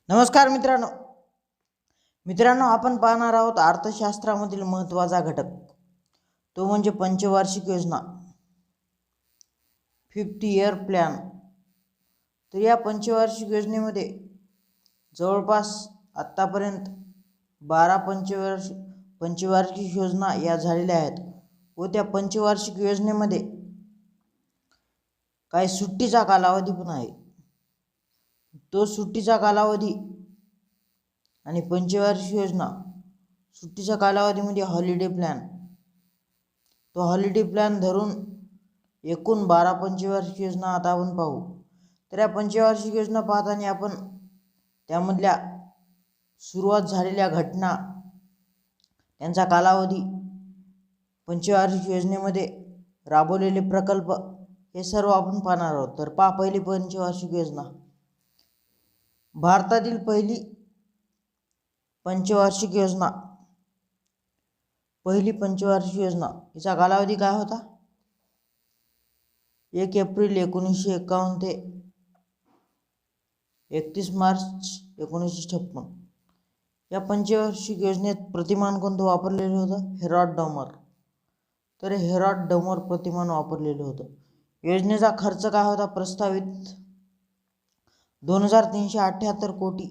नमस्कार मित्रांनो आपण पाहणार आहोत अर्थशास्त्रामधील महत्त्वाचा घटक, तो म्हणजे पंचवार्षिक योजना, 50 इयर प्लॅन। तर या पंचवार्षिक योजनेमध्ये जवळपास आत्तापर्यंत 12 पंचवार्षिक योजना या झालेल्या आहेत व त्या पंचवार्षिक योजनेमध्ये काही सुट्टीचा कालावधी पण आहे। तो सुट्टीचा कालावधी आणि पंचवार्षिक योजना, सुट्टीच्या कालावधीमध्ये हॉलिडे प्लॅन, तो हॉलिडे प्लॅन धरून एकूण 12 पंचवार्षिक योजना आता आपण पाहू। तर या पंचवार्षिक योजना पाहताना आपण त्यामधल्या सुरुवात झालेल्या घटना, त्यांचा कालावधी, पंचवार्षिक योजनेमध्ये राबवलेले प्रकल्प हे सर्व आपण पाहणार आहोत। तर पहा पहिली पंचवार्षिक योजना, भारतातील पहिली पंचवार्षिक योजना, पहिली पंचवार्षिक योजना हिचा कालावधी काय होता? 1 एप्रिल 1951 ते 31 मार्च 1956। या पंचवार्षिक योजनेत प्रतिमान कोणतं वापरलेलं होतं? हेरॉड-डमर। तर हेरॉड-डमर प्रतिमान वापरलेलं होतं। योजनेचा खर्च काय होता प्रस्तावित? 2378 कोटी।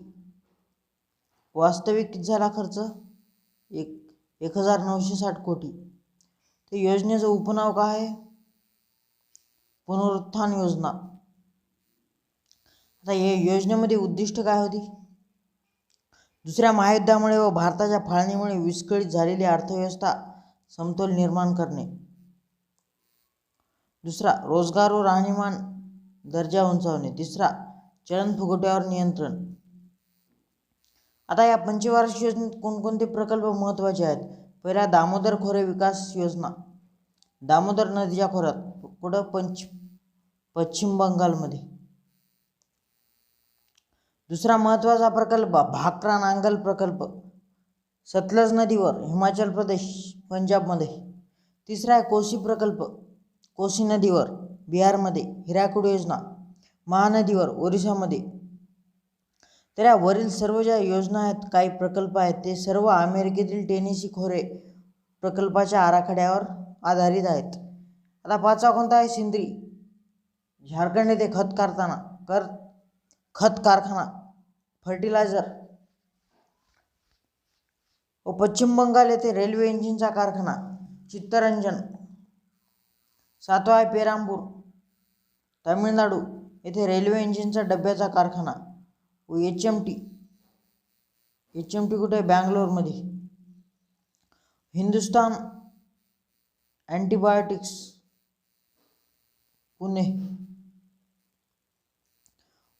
वास्तविक किती झाला खर्च? 1960 कोटी। तर योजनेचं उपनाव काय आहे? पुनरुत्थान योजना। आता या योजनेमध्ये उद्दिष्ट काय होती? दुसऱ्या महायुद्धामुळे व भारताच्या फाळणीमुळे विस्कळीत झालेली अर्थव्यवस्था समतोल निर्माण करणे। दुसरा, रोजगार व राहणीमान दर्जा उंचावणे। तिसरा, चलनफुगवट्यावर नियंत्रण। आता या पंचवार्षिक योजनेत कोणकोणते प्रकल्प महत्त्वाचे आहेत? पहिला, दामोदर खोरे विकास योजना, दामोदर नदीच्या खोऱ्यात, कुठं? पश्चिम बंगालमध्ये। दुसरा महत्त्वाचा प्रकल्प भाकरा नांगल प्रकल्प, सतलज नदीवर, हिमाचल प्रदेश, पंजाबमध्ये। तिसरा आहे कोसी प्रकल्प, कोसी नदीवर, बिहारमध्ये। हिराकुड योजना, महानदीवर, ओरिसामध्ये। तर या वरील सर्व ज्या योजना आहेत, काही प्रकल्प आहेत, ते सर्व अमेरिकेतील टेनेसी खोरे प्रकल्पाच्या आराखड्यावर आधारित आहेत। आता पाचवा कोणता आहे? सिंद्री, झारखंड येथे खत कारखाना, फर्टिलायझर व पश्चिम बंगाल येथे रेल्वे इंजिनचा कारखाना, चित्तरंजन। सातवा आहे पेरांबूर, तामिळनाडू येथे रेल्वे इंजिनचा डब्याचा कारखाना व HMT कुठे? बँगलोरमध्ये। हिंदुस्तान अँटीबायोटिक्स, पुणे।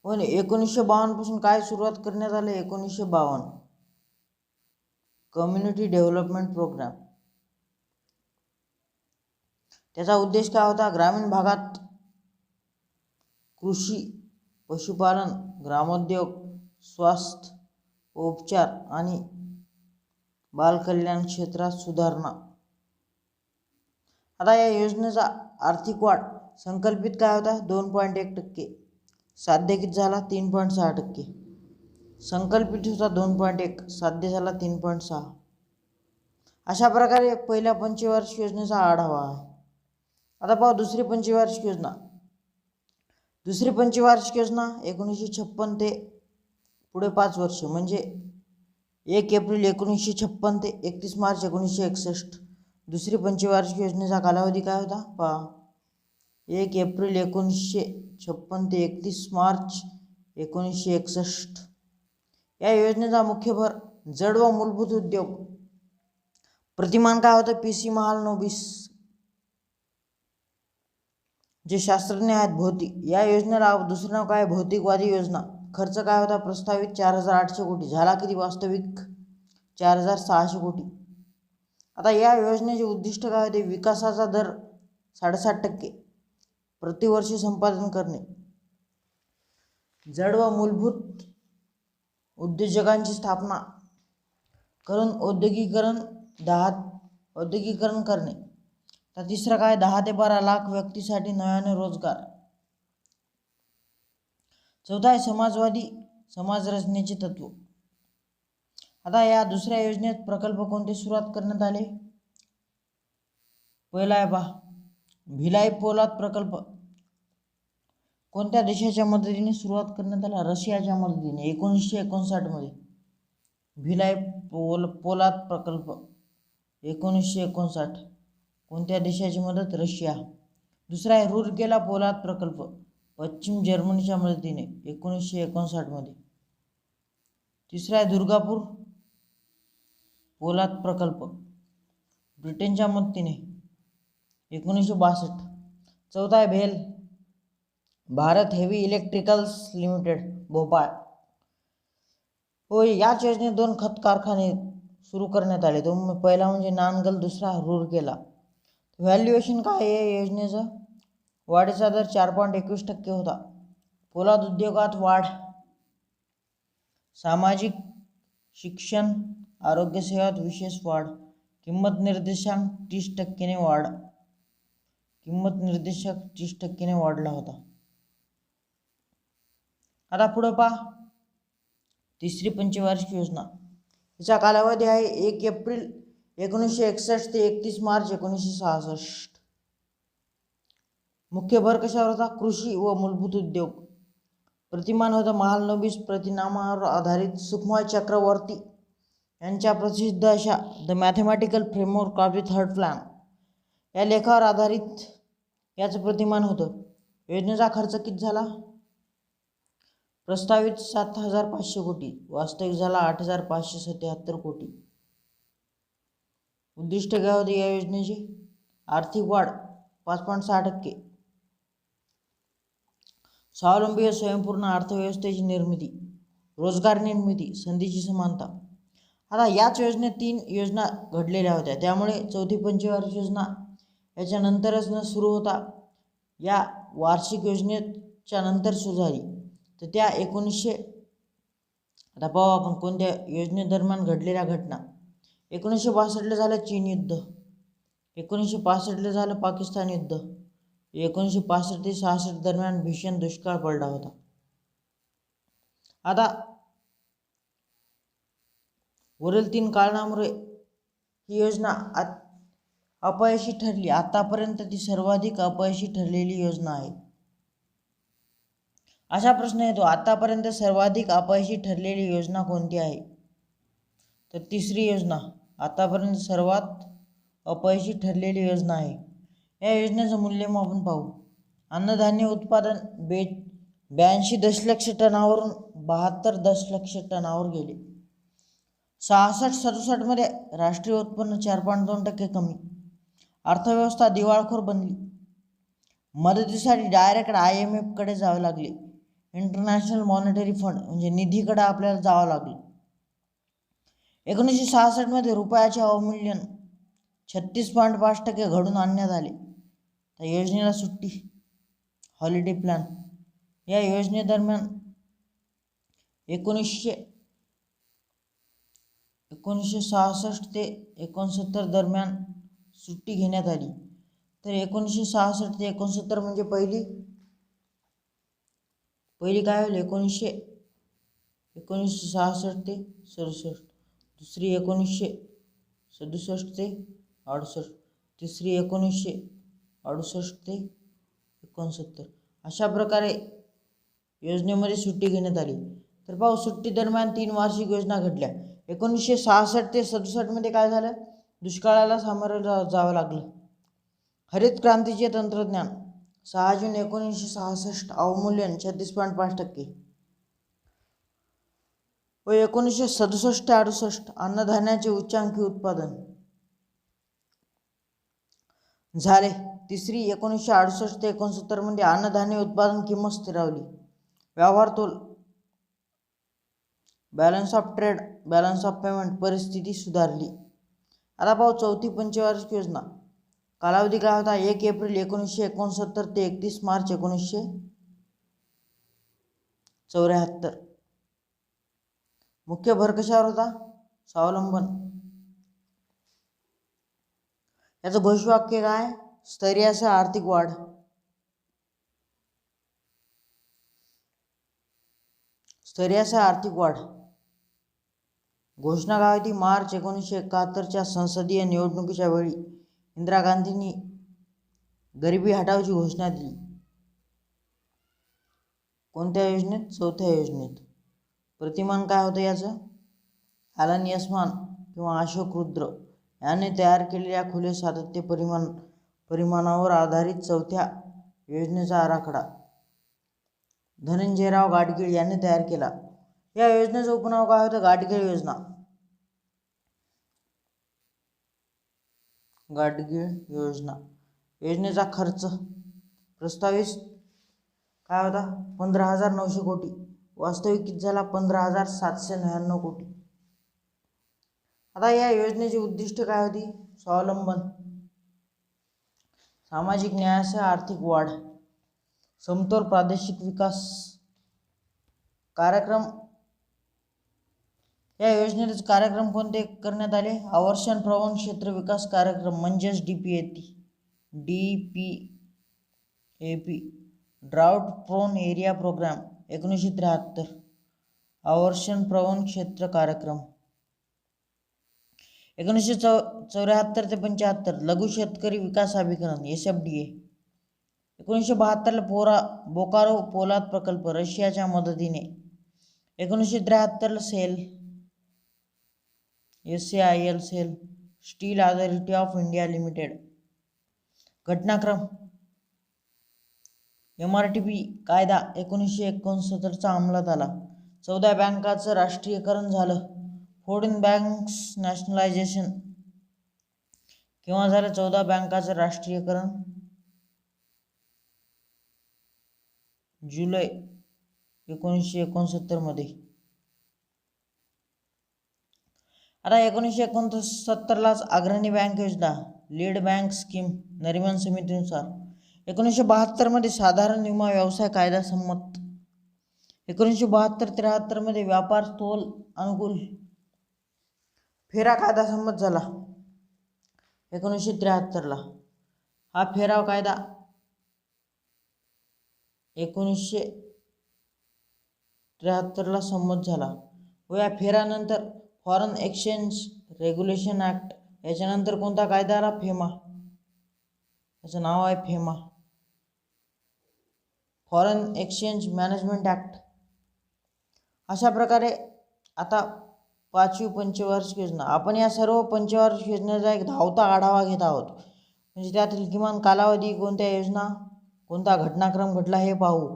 1952 पासून काय सुरुवात करण्यात आले? 1952 कम्युनिटी डेव्हलपमेंट प्रोग्राम। त्याचा उद्देश काय होता? ग्रामीण भागात कृषी, पशुपालन, ग्रामोद्योग, स्वास्थ्य व उपचार आणि बालकल्याण क्षेत्रात सुधारणा। आता या योजनेचा आर्थिक वाढ संकल्पित काय होता? 2.1%। साध्य किती झाला? 3.6%। संकल्पित होता 2.1, साध्य झाला 3.6। अशा प्रकारे पहिल्या पंचवार्षिक योजनेचा आढावा आहे। आता पाहू दुसरी पंचवार्षिक योजना। दुसरी पंचवार्षिक योजना 1956 ते पुढे 5 वर्ष, म्हणजे 1 एप्रिल 1956 ते 31 मार्च 1961। दुसरी पंचवार्षिक योजनेचा कालावधी काय होता? पहा, 1 एप्रिल 1956 ते 31 मार्च 1961। या योजनेचा मुख्य भर जड व मूलभूत उद्योग। प्रतिमान काय होतं? PC महालनोबिस, जे शास्त्रज्ञ आहेत भौतिक। या योजनेला दुसरं नाव काय? भौतिकवादी योजना। खर्च काय होता प्रस्तावित? 4800 कोटी। झाला किती वास्तविक? 4600 कोटी। आता या योजनेचे उद्दिष्ट काय होते? विकासाचा दर 7.5% प्रतिवर्षी संपादन करणे, जड व मूलभूत उद्योजकांची स्थापना करून औद्योगिकरण करणे। तर तिसरं काय? 10 ते 12 लाख व्यक्तीसाठी नव्याने रोजगार। चौथा आहे समाजवादी समाज रचनेचे तत्व. आता या दुसऱ्या योजनेत प्रकल्प कोणते सुरुवात करण्यात आले? पहिला आहे पहा भिलाई पोलाद प्रकल्प. कोणत्या देशाच्या मदतीने सुरुवात करण्यात आला? रशियाच्या मदतीने 1959 मध्ये. भिलाई पोलाद प्रकल्प 1959. कोणत्या देशाची मदत? रशिया. दुसरा आहे रूरकेला पोलाद प्रकल्प पश्चिम जर्मनीच्या मदतीने 1959 मध्ये. तिसरा आहे दुर्गापूर पोलाद प्रकल्प ब्रिटनच्या मदतीने 1962. चौथा आहे भेल Bharat heavy electricals limited Bhopal. होय, याच योजनेत 2 खत कारखाने सुरू करण्यात आले. पहिला म्हणजे नानगल, दुसरा रूरकेला. व्हॅल्युएशन काय आहे या योजनेचं? वाढीचा दर 4.21% होता. पोलाद उद्योगात वाढ. सामाजिक शिक्षण आरोग्य सेवात विशेष वाढ. किंमत निर्देशांक 30% ने वाढ. किंमत निर्देशक 30% ने वाढला होता. आता पुढे पहा तिसरी पंचवार्षिक योजना. हिचा कालावधी आहे 1 एप्रिल 1961 ते 31 मार्च 1966. मुख्य भर कशावर होता? कृषी व मूलभूत उद्योग. प्रतिमान होता महालनोबिस प्रतिनामावर आधारित सुखमय चक्रवर्ती यांच्या प्रसिद्ध अशा the mathematical framework of the third plan या लेखावर आधारित याचं प्रतिमान होतं. योजनेचा खर्च किती झाला? प्रस्तावित 7,500 कोटी, वास्तविक झाला 8,577 कोटी. उद्दिष्ट काय होते या योजनेची? आर्थिक वाढ 5.6%, स्वावलंबी व स्वयंपूर्ण अर्थव्यवस्थेची निर्मिती, रोजगार निर्मिती, संधीची समानता. आता याच योजनेत 3 योजना घडलेल्या होत्या, त्यामुळे चौथी पंचवार्षिक योजना याच्यानंतरच न सुरू होता या वार्षिक योजनेच्या नंतर सुरू झाली. तर त्या 1900 आता पाहू आपण कोणत्या योजनेदरम्यान घडलेल्या घटना. 1962ला झालं चीन युद्ध, 1965ला झालं पाकिस्तान युद्ध, 1965 ते 66 दरम्यान भीषण दुष्काळ पडला होता. आता वरील 3 कारणामुळे ही योजना अपयशी ठरली. आतापर्यंत ती सर्वाधिक अपयशी ठरलेली योजना आहे. असा प्रश्न येतो, आतापर्यंत सर्वाधिक अपयशी ठरलेली योजना कोणती आहे? तर तिसरी योजना आतापर्यंत सर्वात अपयशी ठरलेली योजना आहे. या योजनेचं मूल्यमापन पाहू. अन्नधान्य उत्पादन 82 दशलक्ष टनावरून 72 दशलक्ष टनावर गेले. 66-67 मध्ये राष्ट्रीय उत्पन्न 4.2% कमी. अर्थव्यवस्था दिवाळखोर बनली. मदतीसाठी डायरेक्ट IMF कडे जावे लागले. इंटरनॅशनल मॉनिटरी फंड म्हणजे निधीकडे आपल्याला जावं लागलं. 1966 मध्ये रुपयाचे अवमूल्यन 36.5% घडून आणण्यात आले. त्या योजनेला सुट्टी, हॉलिडे प्लॅन. या योजनेदरम्यान 1966 ते 69 दरम्यान सुट्टी घेण्यात आली. तर 1966 ते 69 म्हणजे पहिली काय होईल? 1966 ते 67, दुसरी 1967 ते 68, तिसरी 1968 ते 69. अशा प्रकारे योजनेमध्ये सुट्टी घेण्यात आली. तर पाहू सुट्टी दरम्यान 3 वार्षिक योजना घडल्या. 1966 ते 67 मध्ये काय झालं? दुष्काळाला सामोरं जावं लागलं. हरित क्रांतीचे तंत्रज्ञान 6 जून 1966 अवमूल्यन 36.5%. व 1967 ते 68 अन्नधान्याचे उच्चांकी उत्पादन झाले. तिसरी 1968 ते 69 मध्ये अन्नधान्य उत्पादन किंमत स्थिरावली. व्यवहार तोल balance of trade, balance of payment परिस्थिती सुधारली. आता पाहू चौथी पंचवार्षिक योजना. कालावधी काय होता? 1 एप्रिल 1969 ते 31 मार्च 1974. मुख्य भर कशावर होता? स्वावलंबन. याचं घोषवाक्य काय? स्थैर्यासह आर्थिक वाढ. स्तरीय आर्थिक वाढ. घोषणा काय होती? मार्च 1971च्या संसदीय निवडणुकीच्या वेळी इंदिरा गांधींनी गरिबी हटावची घोषणा दिली. कोणत्या योजनेत? चौथ्या योजनेत. प्रतिमान काय होतं याचं? ॲलन यशमान किंवा अशोक रुद्र यांनी तयार केलेल्या खुले सातत्य परिमाणावर आधारित चौथ्या योजनेचा आराखडा धनंजयराव गाडगीळ यांनी तयार केला. या योजनेचं उपनाव काय होतं? गाडगीळ योजना. गाडगीळ योजना. योजनेचा खर्च प्रस्तावित काय होता? 15,900 कोटी. वास्तविक किती झाला? 15,799 कोटी. आता या योजनेची उद्दिष्ट काय होती? स्वावलंबन, सामाजिक न्यायासह आर्थिक वाढ, समतोल प्रादेशिक विकास कार्यक्रम. या योजनेचे कार्यक्रम कोणते करण्यात आले? आवर्षण प्रवण क्षेत्र विकास कार्यक्रम म्हणजेच DPAP drought prone area programme 1973. आवर्षण प्रवण क्षेत्र कार्यक्रम. 1974 ते 75 लघु शेतकरी विकास अभिकरण SFDA. 1972 बोकारो पोलाद प्रकल्प रशियाच्या मदतीने. 1973 SAIL steel authority of India limited. घटनाक्रम MRTP कायदा 1969 अंमलात आला. 14 बँकांचं राष्ट्रीयकरण झालं. 14 बँक्स नॅशनलायझेशन. केव्हा झालं 14 बँकांचं राष्ट्रीयकरण? जुलै 1969 मध्ये. आता 1969लाच अग्रणी बँक योजना लीड बँक स्कीम नरिमन समितीनुसार. 1972 मध्ये साधारण विमा व्यवसाय कायदा संमत. 1972-73 मध्ये व्यापार तोल अनुकूल फेरा कायदा संमत झाला. 1973ला हा फेराव कायदा 1973ला संमत झाला व या फेरानंतर फॉरेन एक्सचेंज रेग्युलेशन ॲक्ट. याच्यानंतर कोणता कायदा आला? फेमा. याचं नाव आहे FEMA, foreign exchange management act. अशा प्रकारे आता 5वी पंचवार्षिक योजना. आपण या सर्व पंचवार्षिक योजनेचा एक धावता आढावा घेत आहोत. म्हणजे त्यातील किमान कालावधी, कोणत्या योजना, कोणता घटनाक्रम घडला हे पाहू.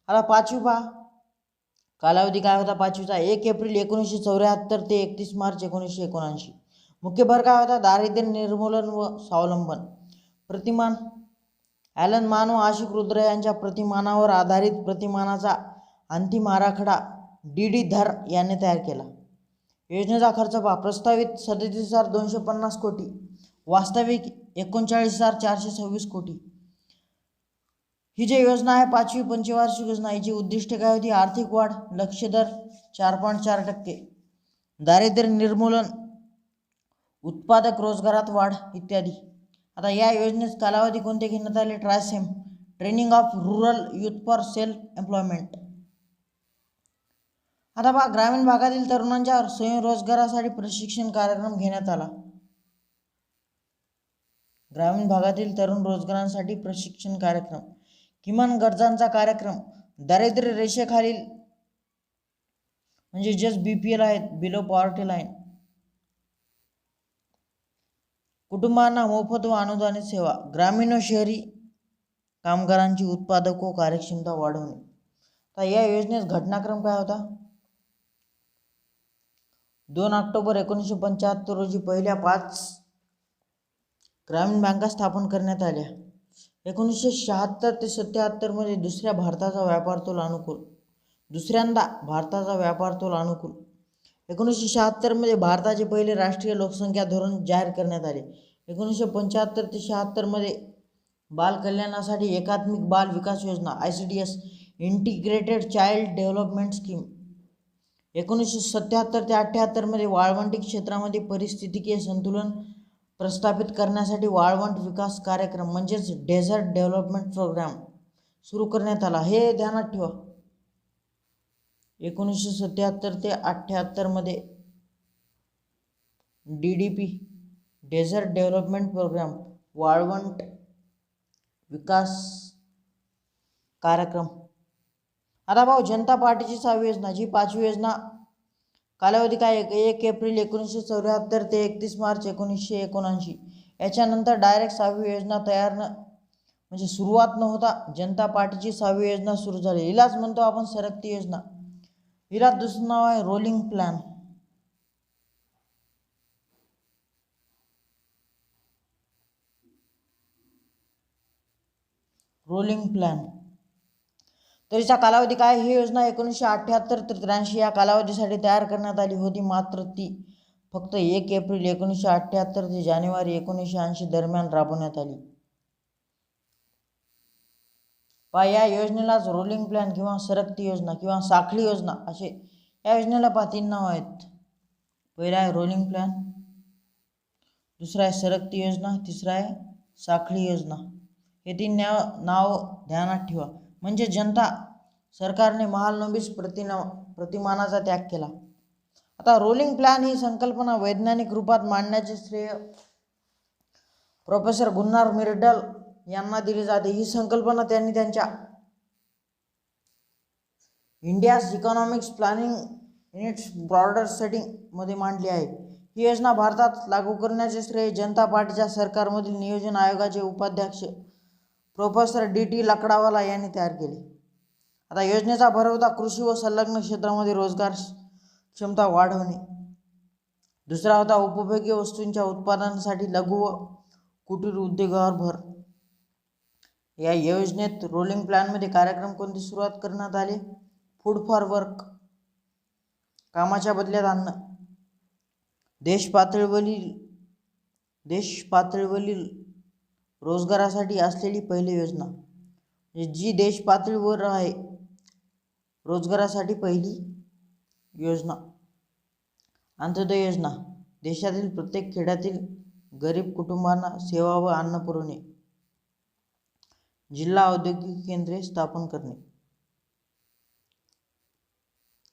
आता 5वी पहा. कालावधी काय होता 5वीचा? 1 एप्रिल 1974 ते 31 मार्च 1979. मुख्य भर काय होता? दारिद्र्य निर्मूलन व स्वावलंबन. प्रतिमान ॲलन मान व अशोक रुद्र यांच्या प्रतिमानावर आधारित प्रतिमानाचा अंतिम आराखडा DD धर यांनी तयार केला. योजनेचा खर्च पहा. प्रस्तावित 37,250 कोटी. वास्तविक 39,426 कोटी. ही जी योजना आहे 5वी पंचवार्षिक योजना, हिची उद्दिष्टे काय होती? आर्थिक वाढ, लक्ष्य दर 4.4%, दारिद्र्य निर्मूलन, उत्पादक रोजगारात वाढ इत्यादी. आता या योजनेचा कालावधी कोणते घेण्यात आले? TRYSEM training of rural youth for self employment. आता पहा, ग्रामीण भागातील तरुणांच्या स्वयंरोजगारासाठी प्रशिक्षण कार्यक्रम घेण्यात आला. ग्रामीण भागातील तरुण रोजगारांसाठी प्रशिक्षण कार्यक्रम. किमान गरजांचा कार्यक्रम. दारिद्र्य रेषेखालील म्हणजे जस्ट BPL आहेत, बिलो पॉवर्टी लाईन, कुटुंबांना मोफत व अनुदानित सेवा. ग्रामीण व शहरी कामगारांची उत्पादक व कार्यक्षमता वाढवणे. तर या योजनेत घटनाक्रम काय होता? 2 ऑक्टोबर 1975 रोजी पहिल्या 5 ग्रामीण बँका स्थापन करण्यात आल्या. 1976 ते 77 मध्ये दुसऱ्यांदा भारताचा व्यापार तोल अनुकूल. 1976 मध्ये भारताचे पहिले राष्ट्रीय लोकसंख्या धोरण जाहीर करण्यात आले. 1975 ते 76 मध्ये बाल कल्याणासाठी एकात्मिक बाल विकास योजना ICDS integrated child development scheme. 1977 ते 78 मध्ये वाळवंटी क्षेत्रामध्ये पारिस्थितिकीय संतुलन प्रस्थापित करण्यासाठी वाळवंट विकास कार्यक्रम म्हणजेच डेझर्ट डेव्हलपमेंट प्रोग्राम सुरू करण्यात आला. हे ध्यानात ठेवा. 1977 ते 78 मध्ये DDP डेझर्ट डेव्हलपमेंट प्रोग्राम वाळवंट विकास कार्यक्रम. आता भाऊ जनता पार्टीची 6वी योजना, जी 5वी योजना कालावधी काय 1 एप्रिल 1974 ते 31 मार्च 1979. याच्यानंतर डायरेक्ट 6वी योजना तयार न म्हणजे सुरुवात न होता जनता पार्टीची 6वी योजना सुरू झाली. हिलाच म्हणतो आपण सरकती योजना. हिला दुसरं नाव आहे रोलिंग प्लॅन. Rolling plan. तरीचा कालावधी काय? ही योजना 1978 ते 83 या कालावधीसाठी तयार करण्यात आली होती. मात्र ती फक्त 1 एप्रिल 1978 ते जानेवारी 1980 दरम्यान राबवण्यात आली. या योजनेलाच रोलिंग प्लॅन किंवा सरकती योजना किंवा साखळी योजना असे या योजनेला 3 नाव आहेत. पहिला आहे रोलिंग प्लॅन, दुसरा आहे सरकती योजना, तिसरा आहे साखळी योजना. हे 3 नाव ध्यानात ठेवा. म्हणजे जनता सरकारने महालनोबिस प्रतिमानाचा त्याग केला. आता रोलिंग प्लॅन ही संकल्पना वैज्ञानिक रूपात मांडण्याचे श्रेय प्रोफेसर गुन्नार मिर्डल यांना दिली जाते. ही संकल्पना त्यांनी त्यांच्या India's economics planning in its broader setting मध्ये मांडली आहे. ही योजना भारतात लागू करण्याचे श्रेय जनता पार्टीच्या सरकारमधील नियोजन आयोगाचे उपाध्यक्ष प्रोफेसर DT लकडावाला यांनी तयार केले. आता योजनेचा भर होता कृषी व संलग्न क्षेत्रामध्ये रोजगार क्षमता वाढवणे. दुसरा होता उपभोग्य वस्तूंच्या उत्पादनासाठी लघु व कुटीर उद्योगावर भर. या योजनेत रोलिंग प्लॅनमध्ये कार्यक्रम कोणते सुरुवात करण्यात आले? फूड फॉर वर्क, कामाच्या बदल्यात अन्न. देश पातळीवरील रोजगारासाठी असलेली पहिली योजना, जी देश पातळीवर आहे रोजगारासाठी पहिली योजना. अंत्योदय योजना, देशातील प्रत्येक खेड्यातील गरीब कुटुंबांना सेवा व अन्न पुरवणे. जिल्हा औद्योगिक केंद्रे स्थापन करणे.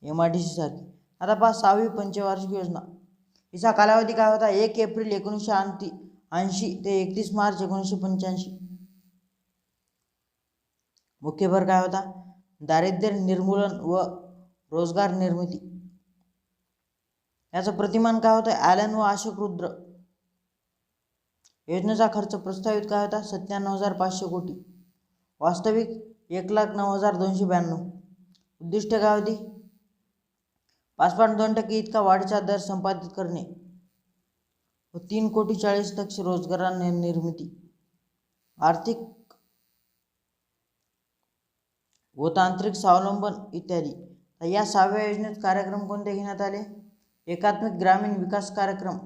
MIDC सारखी. आता 6वी पंचवार्षिक योजना. हिचा कालावधी काय होता? 1 एप्रिल 1980 ते 31 मार्च 1985. मुख्य भर काय होता? दारिद्र्य निर्मूलन व रोजगार निर्मिती. याचं प्रतिमान काय होतं? ॲलन व अशोक रुद्र. योजनेचा खर्च प्रस्तावित काय होता? 97,500 कोटी. वास्तविक 1,09,292. उद्दिष्ट काय होती? 5.2% इतका वाढीचा दर संपादित करणे व 3,40,00,00,000 रोजगार निर्मिती. आर्थिक व तांत्रिक स्वावलंबन इत्यादी. या 6व्या योजनेत कार्यक्रम कोणते घेण्यात आले? एकात्मिक ग्रामीण विकास कार्यक्रम,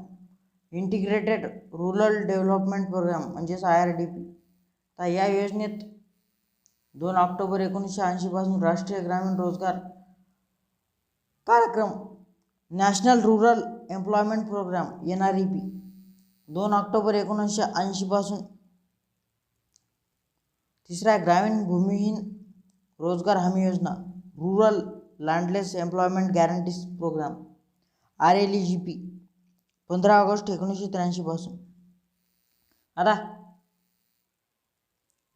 इंटिग्रेटेड रुरल डेव्हलपमेंट प्रोग्राम म्हणजेच IRDP. तर या योजनेत 2 ऑक्टोबर 1980 पासून राष्ट्रीय ग्रामीण रोजगार कार्यक्रम, national rural employment programme NREP 2 October 1980 पासून. तिसरा ग्रामीण भूमिहीन रोजगार हमी योजना, rural landless employment guarantee programme RLEGP 15 August 1983 पासून. आता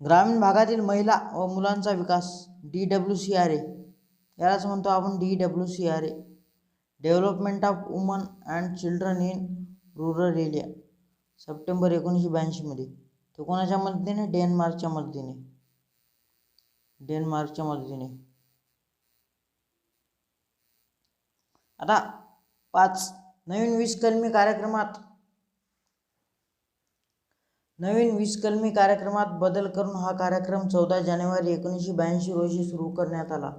ग्रामीण भागातील महिला व मुलांचा विकास DWCRA, यालाच म्हणतो आपण DWCRA, development of woman and children in rural area, September 1982 मध्ये. तो कोणाच्या मदतीने? डेन्मार्कच्या मदतीने. आता 5 नवीन वीज कलमी कार्यक्रमात बदल करून हा कार्यक्रम 14 जानेवारी 1982 रोजी सुरू करण्यात आला.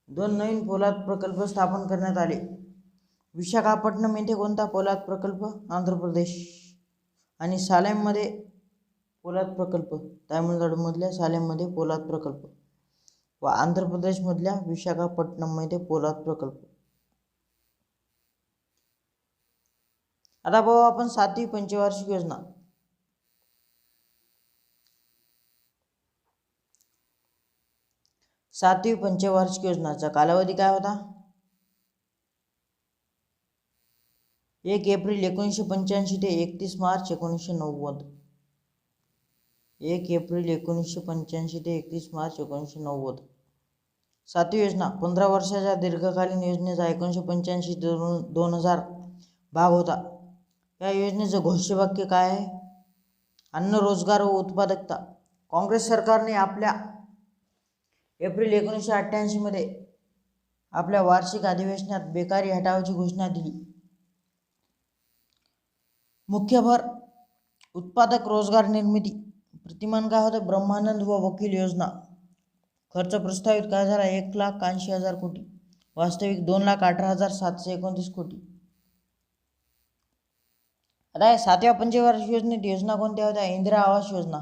2 नवीन पोलाद प्रकल्प स्थापन करण्यात आले. विशाखापट्टणम येथे कोणता पोलाद प्रकल्प? आंध्र प्रदेश. आणि सालेममध्ये पोलाद प्रकल्प, तामिळनाडूमधल्या सालेममध्ये पोलाद प्रकल्प व आंध्र प्रदेशमधल्या विशाखापट्टणममध्ये पोलाद प्रकल्प. आता पाहू आपण 7वी पंचवार्षिक योजना. सातवी पंचवार्षिक योजनाचा कालावधी काय होता? 1 एप्रिल 1985 ते 31 मार्च 1990. 1 एप्रिल 1985 ते 31 मार्च 1990. सातवी योजना 15 वर्षाच्या दीर्घकालीन योजनेचा 1985 ते 2000 भाग होता. या योजनेचं घोषवाक्य काय आहे? अन्न, रोजगार व उत्पादकता. काँग्रेस सरकारने आपल्या एप्रिल 1988 मध्ये आपल्या वार्षिक अधिवेशनात बेकारी हटावाची घोषणा दिली. मुख्य भर उत्पादक रोजगार निर्मिती. प्रतिमान काय होतं? ब्रह्मानंद व वकील योजना. खर्च प्रस्तावित काय झाला? 1,80,000 कोटी. वास्तविक 2,18,729 कोटी. आता सातव्या पंचवार्षिक योजनेत योजना कोणत्या होत्या? इंदिरा आवास योजना,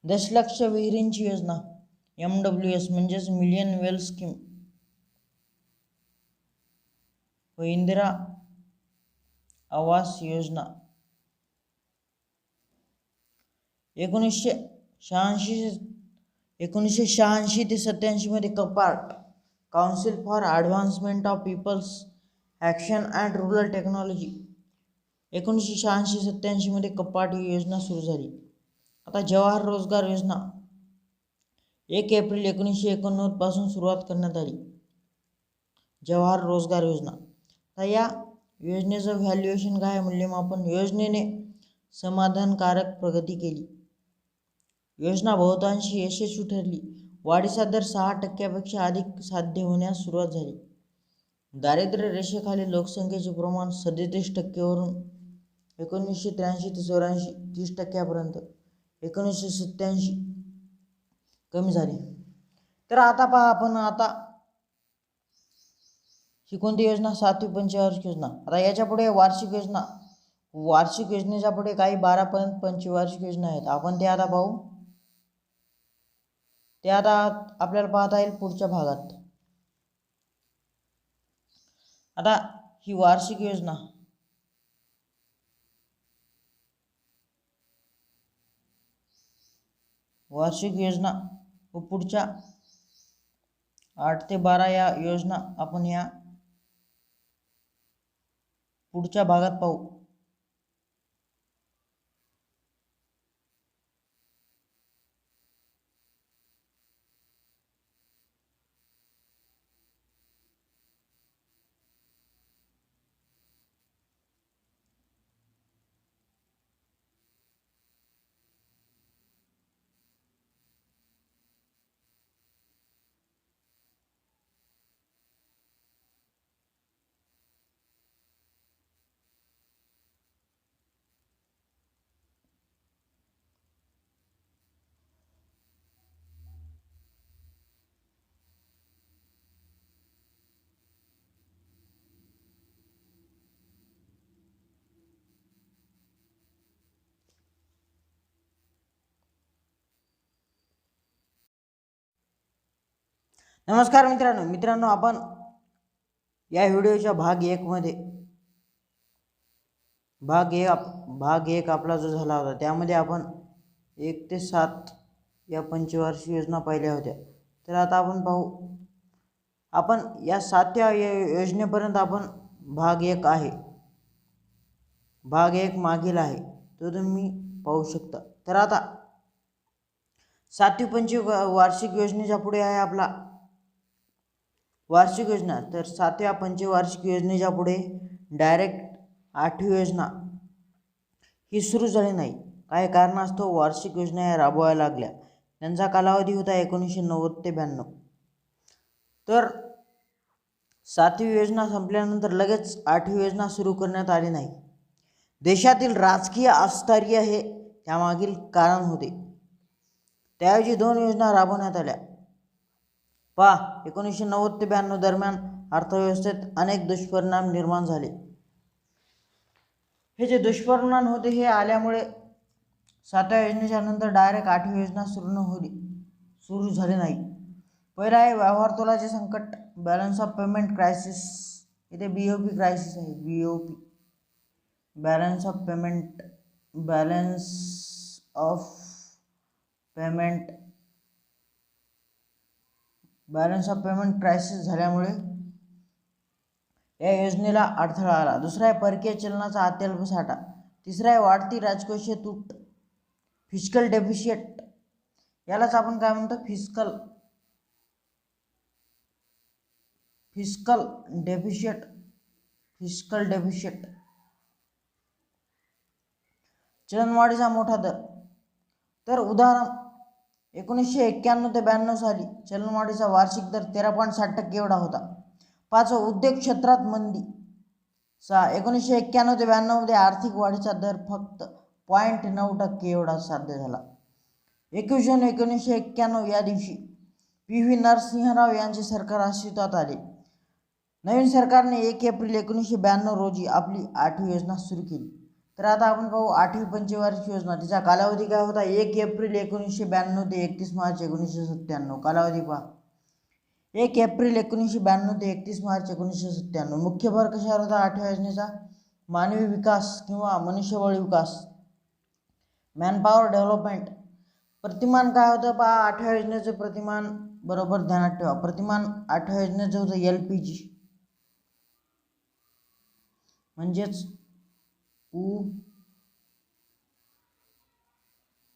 दशलक्ष विहिरींची योजना, MWS म्हणजेच मिलियन वेल स्कीम व इंदिरा आवास योजना. 1986 ते 87 मध्ये कपाट, council for advancement of peoples action and rural technology. 1986-87 मध्ये कपाट ही योजना सुरू झाली. आता जवाहर रोजगार योजना 1 एप्रिल 1989 पासून सुरुवात करण्यात आली. जवाहर रोजगार योजना. आता या योजनेचं व्हॅल्युएशन काय आहे? मूल्यमापन. योजनेने समाधानकारक प्रगती केली. योजना बहुतांशी यशस्वी ठरली. वाढीचा दर 6% अधिक साध्य होण्यास सुरुवात झाली. दारिद्र्य रेषेखाली लोकसंख्येचे प्रमाण 37% वरून 1983 ते 84 30%पर्यंत 1987 कमी झाले. तर आता पहा आपण ही कोणती योजना? सातवी पंचवार्षिक योजना. आता याच्या पुढे वार्षिक योजना. वार्षिक योजनेच्या पुढे काही 12 पर्यंत पंचवार्षिक योजना आहेत. आपण ते आता पाहू. ते आता आपल्याला पाहता येईल पुढच्या भागात. आता ही वार्षिक योजना व पुढच्या 8 ते 12 या योजना आपण या पुढच्या भागात पाहू. नमस्कार मित्रांनो, आपण या व्हिडिओच्या भाग 1 मध्ये भाग एक आपला जो झाला होता त्यामध्ये आपण 1 ते 7 या पंचवार्षिक योजना पाहिल्या होत्या. तर आता आपण पाहू. आपण या 7व्या योजनेपर्यंत आपण भाग 1 आहे. भाग 1 मागील आहे तो तुम्ही पाहू शकता. तर आता 7वी पंचवार्षिक योजनेच्या पुढे आहे आपला वार्षिक योजना. तर 7व्या पंचवार्षिक योजनेच्या पुढे डायरेक्ट 8वी योजना ही सुरू झाली नाही. काही कारणास्तव वार्षिक योजना या राबवायला लागल्या. त्यांचा कालावधी होता 1990 ते 92. तर 7वी योजना संपल्यानंतर लगेच 8वी योजना सुरू करण्यात आली नाही. देशातील राजकीय अस्थिरता हे त्यामागील कारण होते. त्याऐवजी 2 योजना राबवण्यात आल्या. 1990 ते 92 दरम्यान अर्थव्यवस्थेत अनेक दुष्परिणाम निर्माण झाले. हे जे दुष्परिणाम होते हे आल्यामुळे 7व्या योजनेच्या नंतर डायरेक्ट 8वी योजना सुरू झाली नाही. पहिला आहे व्यवहार तोलाचे संकट, बॅलन्स ऑफ पेमेंट क्रायसिस. इथे BOP क्रायसिस आहे. BOP balance of payment balance of payment crisis झाल्यामुळे या योजनेला अडथळा आला. दुसरा आहे परकीय चलनाचा अत्यल्प साठा. तिसरा आहे वाढती राजकोषीय तूट, फिस्कल डेफिशिट. यालाच आपण काय म्हणतो, फिस्कल डेफिशिट. चलनवाढीचा मोठा दर. तर उदाहरण 1991 ते 92 साली चलनवाढीचा वार्षिक दर 13.60% एवढा होता. पाचवं, उद्योग क्षेत्रात मंदी. 1991 ते 92 मध्ये आर्थिक वाढीचा दर फक्त 0.9% एवढा साध्य झाला. 21 जून 1991 या दिवशी PV नरसिंहराव यांचे सरकार अस्तित्वात आले. नवीन सरकारने 1 एप्रिल 1992 रोजी आपली 8वी योजना सुरू केली. तर आता आपण पाहू 8वी पंचवार्षिक योजना. तिचा कालावधी काय होता, 1 एप्रिल 1992 ते 31 मार्च 1997. कालावधी पहा, 1 एप्रिल 1992 ते 31 मार्च 1997. मुख्य भर कशावर होता 8व्या योजनेचा, मानवी विकास किंवा मनुष्यबळ विकास, मॅनपॉवर डेव्हलपमेंट. प्रतिमान काय होतं पहा 8व्या योजनेचं प्रतिमान, बरोबर ध्यानात ठेवा. प्रतिमान 8व्या योजनेचं होतं LPG म्हणजेच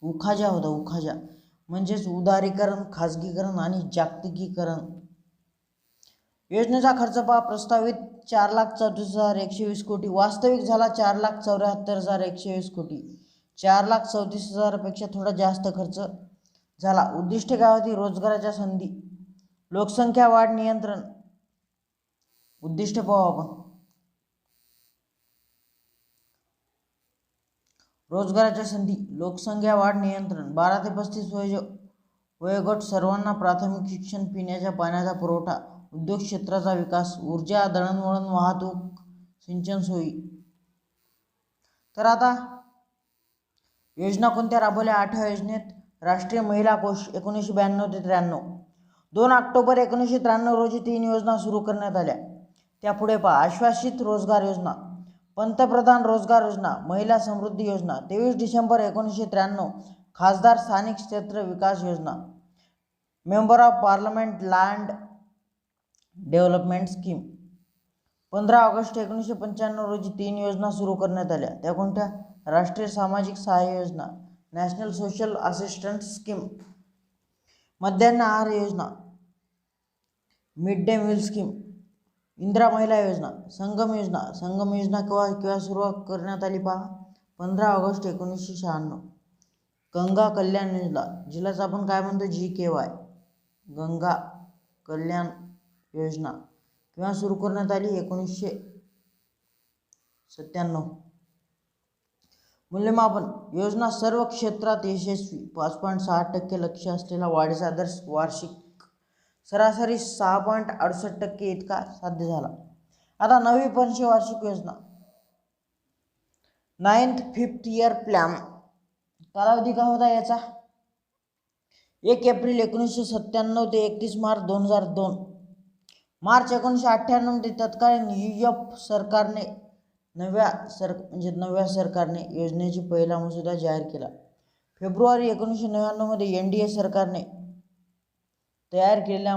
उखाजा होता. उखाजा म्हणजेच उदारीकरण, खाजगीकरण आणि जागतिकीकरण. योजनेचा खर्च पहा, प्रस्तावित 4,34,120 कोटी, वास्तविक झाला 4,74,120 कोटी. 4,34,000 पेक्षा थोडा जास्त खर्च झाला. उद्दिष्टे काय होती, रोजगाराच्या संधी, लोकसंख्या वाढ नियंत्रण. उद्दिष्ट पाहू आपण, रोजगाराच्या संधी, लोकसंख्या वाढ नियंत्रण, 12 ते 35 वयोगट सर्वांना प्राथमिक शिक्षण, पिण्याच्या पाण्याचा पुरवठा, उद्योग क्षेत्राचा विकास, ऊर्जा, दळणवळण, वाहतूक, सिंचन सोयी. तर आता योजना कोणत्या राबवल्या 8व्या योजनेत, राष्ट्रीय महिला कोष 1992 ते 93. 2 ऑक्टोबर 1993 रोजी 3 योजना सुरू करण्यात आल्या. त्यापुढे पहा, आश्वासित रोजगार योजना, पंतप्रधान रोजगार योजना, महिला समृद्धी योजना. 23 डिसेंबर 1993 खासदार स्थानिक क्षेत्र विकास योजना, member of parliament land development scheme. 15 August 1995 रोजी 3 योजना सुरू करण्यात आल्या. त्या कोणत्या, राष्ट्रीय सामाजिक सहाय्य योजना, नॅशनल सोशल असिस्टन्स स्कीम, मध्यान्ह आहार योजना, mid day meal scheme, Indira महिला योजना, संगम योजना. संगम योजना केव्हा सुरू करण्यात आली पहा, 15 ऑगस्ट 1996. गंगा कल्याण योजना, जिलाच आपण काय म्हणतो GKY, गंगा कल्याण योजना, केव्हा सुरू करण्यात आली, 1997. मूल्यमापन योजना सर्व क्षेत्रात यशस्वी, 5.6% लक्ष्य असलेला वाढीचा दर वार्षिक सरासरी 6.68% इतका साध्य झाला. आता 9वी पंचवार्षिक योजना, 9th 5th इयर प्लॅन. कालावधी काय होता याचा, 1 एप्रिल 1997 ते 31 मार्च 2002. मार्च 1998 मध्ये तत्कालीन UF सरकारने नव्या सरकारने योजनेची पहिला मसुदा जाहीर केला. फेब्रुवारी 1999 मध्ये NDA सरकारने तयार केलेला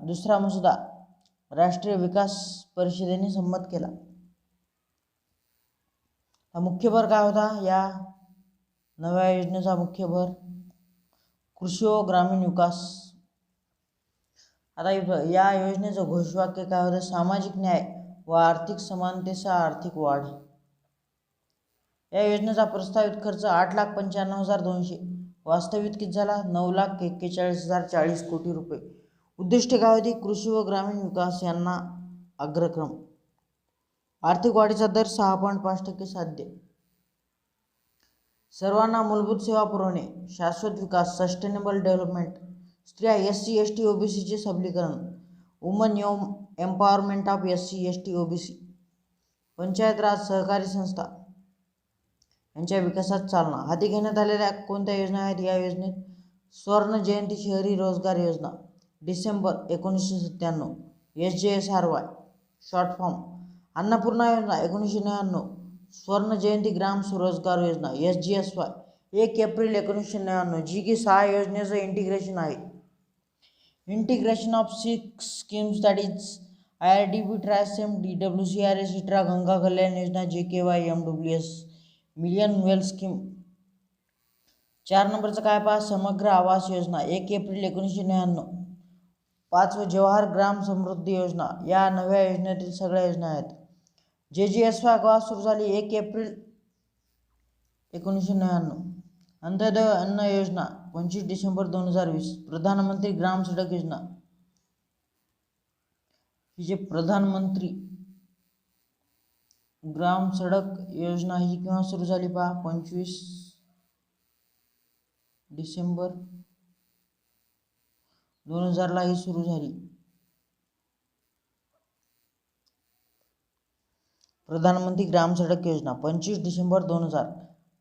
दुसरा मसुदा राष्ट्रीय विकास परिषदेने संमत केला. हा मुख्य भर काय होता या नव्या योजनेचा, मुख्य भर कृषी व ग्रामीण विकास. आता या योजनेचं घोषवाक्य काय होतं, सामाजिक न्याय व आर्थिक समानतेसह आर्थिक वाढ. या योजनेचा प्रस्तावित खर्च 8,95,200, वास्तविक किती झाला 9,41,040 कोटी रुपये. उद्दिष्टे काय होती, कृषी व ग्रामीण विकास यांना अग्रक्रम. आर्थिक वाढीचा दर 6.5% साध्य. सर्वांना मूलभूत सेवा पुरवणे, शाश्वत विकास, सस्टेनेबल डेव्हलपमेंट. स्त्रिया SC ST OBC चे सबलीकरण, woman empowerment of SC ST OBC. Panchayat raj सहकारी संस्था यांच्या विकासात चालना. हाती घेण्यात आलेल्या कोणत्या योजना आहेत या योजनेत, स्वर्ण जयंती शहरी रोजगार योजना, December 1997, SJSRY short form. Annapurna योजना 1999, स्वर्ण जयंती ग्राम स्वरोजगार योजना SGSY 1 एप्रिल 1999, जी की 6 योजनेचं इंटिग्रेशन आहे. Integration of 6 schemes, that is IRDP, TRISEM, DWCRS, ITRA, Ganga Kalyan Yojana, JKY, MWS, million well scheme. 4 नंबरचं काय पहा, समग्र आवास योजना 1 एप्रिल 1999. 5 जवाहर ग्राम समृद्धी योजना, या नव्या योजनेतील सगळ्या योजना आहेत. JGSY केव्हा सुरू झाली, 1 एप्रिल 1999. अंत्योदय अन्न योजना 25 डिसेंबर 2020. प्रधानमंत्री ग्राम सडक योजना, ही जे प्रधानमंत्री ग्राम सडक योजना ही केव्हा सुरू झाली पहा, 25 डिसेंबर 2000 ला ही सुरू झाली. प्रधानमंत्री ग्राम सडक योजना 25 डिसेंबर 2000.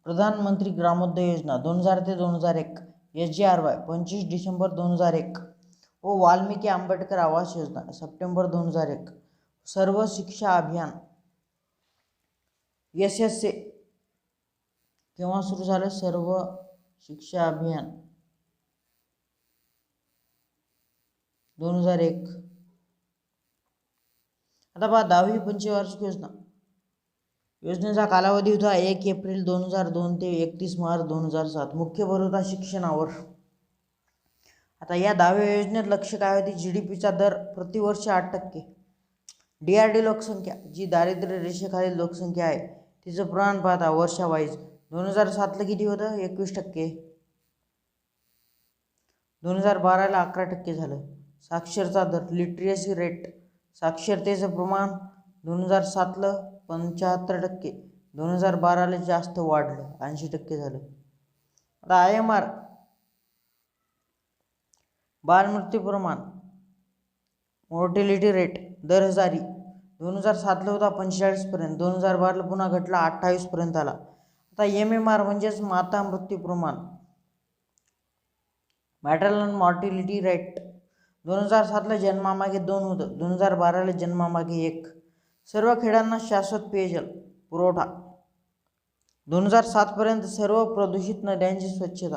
प्रधानमंत्री ग्रामोदय योजना 2000 ते 2001, SGRY 25 डिसेंबर 2001. व वाल्मिकी आंबेडकर आवास योजना सप्टेंबर 2001. सर्व शिक्षा अभियान SSA केव्हा सुरू झालं, सर्व शिक्षा अभियान 2001. आता पहा 10वी पंचवार्षिक योजना. योजनेचा कालावधी होता 1 एप्रिल 2002 ते 31 मार्च 2007. मुख्य भर होता शिक्षणावर. आता या 10व्या योजनेत लक्ष काय होते, GDPचा दर प्रतिवर्ष 8%. DRD लोकसंख्या, जी दारिद्र्य रेषेखालील लोकसंख्या आहे, तिचं प्रमाण पाहता वर्षावाईज 2007ला किती होतं, 21%. 2012ला 11% झालं. साक्षरता दर, लिटरेसी रेट, साक्षरतेचं प्रमाण 2007ला 75%, 2012ला जास्त वाढलं, 80% झालं. आता IMR, बालमृत्यू प्रमाण, मोर्टिलिटी रेट, दर हजारी 2007ला होता 45 पर्यंत, 2012ला पुन्हा घटला 28 पर्यंत आला. आता MMR म्हणजेच माता मृत्यू प्रमाण, मॅटर्नल मॉर्टिलिटी रेट, 2007ला जन्मामागे 2 होतं, 2012ला जन्मामागे 1. सर्व खेड्यांना शाश्वत पेयजल पुरवठा, 2007 पर्यंत सर्व प्रदूषित नद्यांची स्वच्छता.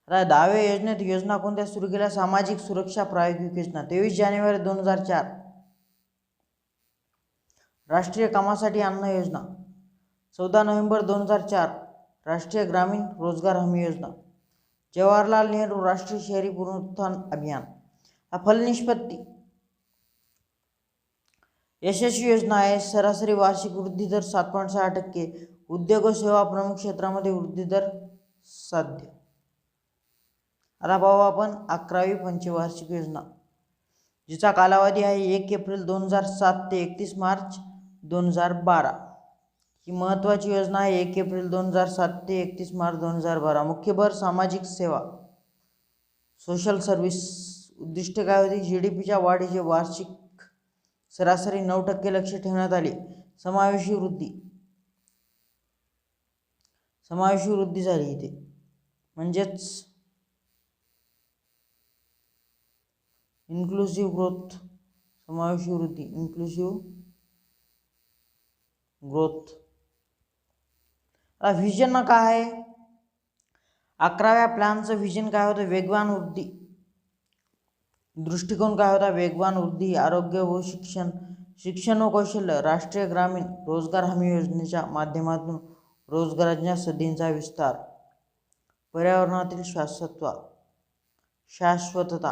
आता 10व्या योजनेत योजना कोणत्या सुरू केल्या, सामाजिक सुरक्षा प्रायोगिक योजना 23 जानेवारी 2004. राष्ट्रीय कामासाठी अन्न योजना 14 नोव्हेंबर 2004. राष्ट्रीय ग्रामीण रोजगार हमी योजना, जवाहरलाल नेहरू राष्ट्रीय शहरी पुनरुत्थान अभियान. फलनिष्पत्ती यशस्वी योजना आहे, सरासरी वार्षिक वृद्धी दर 7.6%. उद्योग व सेवा प्रमुख क्षेत्रामध्ये वृद्धी दर साध्य. आता पाहू आपण 11वी पंचवार्षिक योजना, जिचा कालावधी आहे 1 एप्रिल 2007 ते 31 मार्च 2012. ही महत्त्वाची योजना आहे, 1 एप्रिल 2007 ते 31 मार्च 2012. मुख्य भर सामाजिक सेवा, सोशल सर्व्हिस. उद्दिष्ट काय होती, GDPच्या वाढीचे वार्षिक सरासरी 9% लक्ष ठेवण्यात आले. समावेशी वृद्धी झाली इथे, म्हणजेच इन्क्लुसिव्ह ग्रोथ, समावेशी वृद्धी, इन्क्लुसिव्ह ग्रोथ. व्हिजन काय आहे, 11व्या प्लॅनचं व्हिजन काय होतं, वेगवान वृद्धी. दृष्टिकोन काय होता, वेगवान वृद्धी, आरोग्य व शिक्षण व कौशल्य. राष्ट्रीय ग्रामीण रोजगार हमी योजनेच्या माध्यमातून रोजगाराच्या संधींचा विस्तार. पर्यावरणातील शाश्वतता.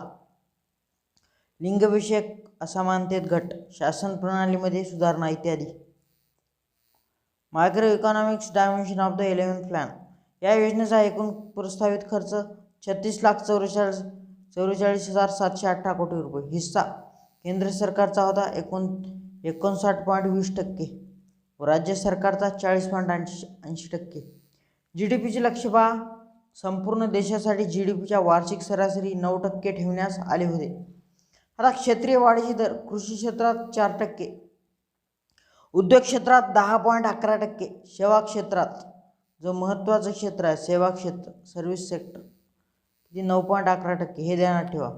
लिंगविषयक असमानतेत घट, शासन प्रणालीमध्ये सुधारणा इत्यादी. Micro economics dimension of the 11th plan. या योजनेचा एकूण प्रस्तावित खर्च 36,44,718 कोटी रुपये. हिस्सा केंद्र सरकारचा होता 59.20% व राज्य सरकारचा 40.80%. GDPचे लक्ष्य पहा, संपूर्ण देशासाठी GDPच्या वार्षिक सरासरी 9% ठेवण्यास आले होते. आता क्षेत्रीय वाढीची दर, कृषी क्षेत्रात 4%, उद्योग क्षेत्रात 10.11%, सेवा क्षेत्रात, जो महत्त्वाचं क्षेत्र आहे सेवा क्षेत्र, सर्व्हिस सेक्टर, किती 9.11%, हे ध्यानात ठेवा.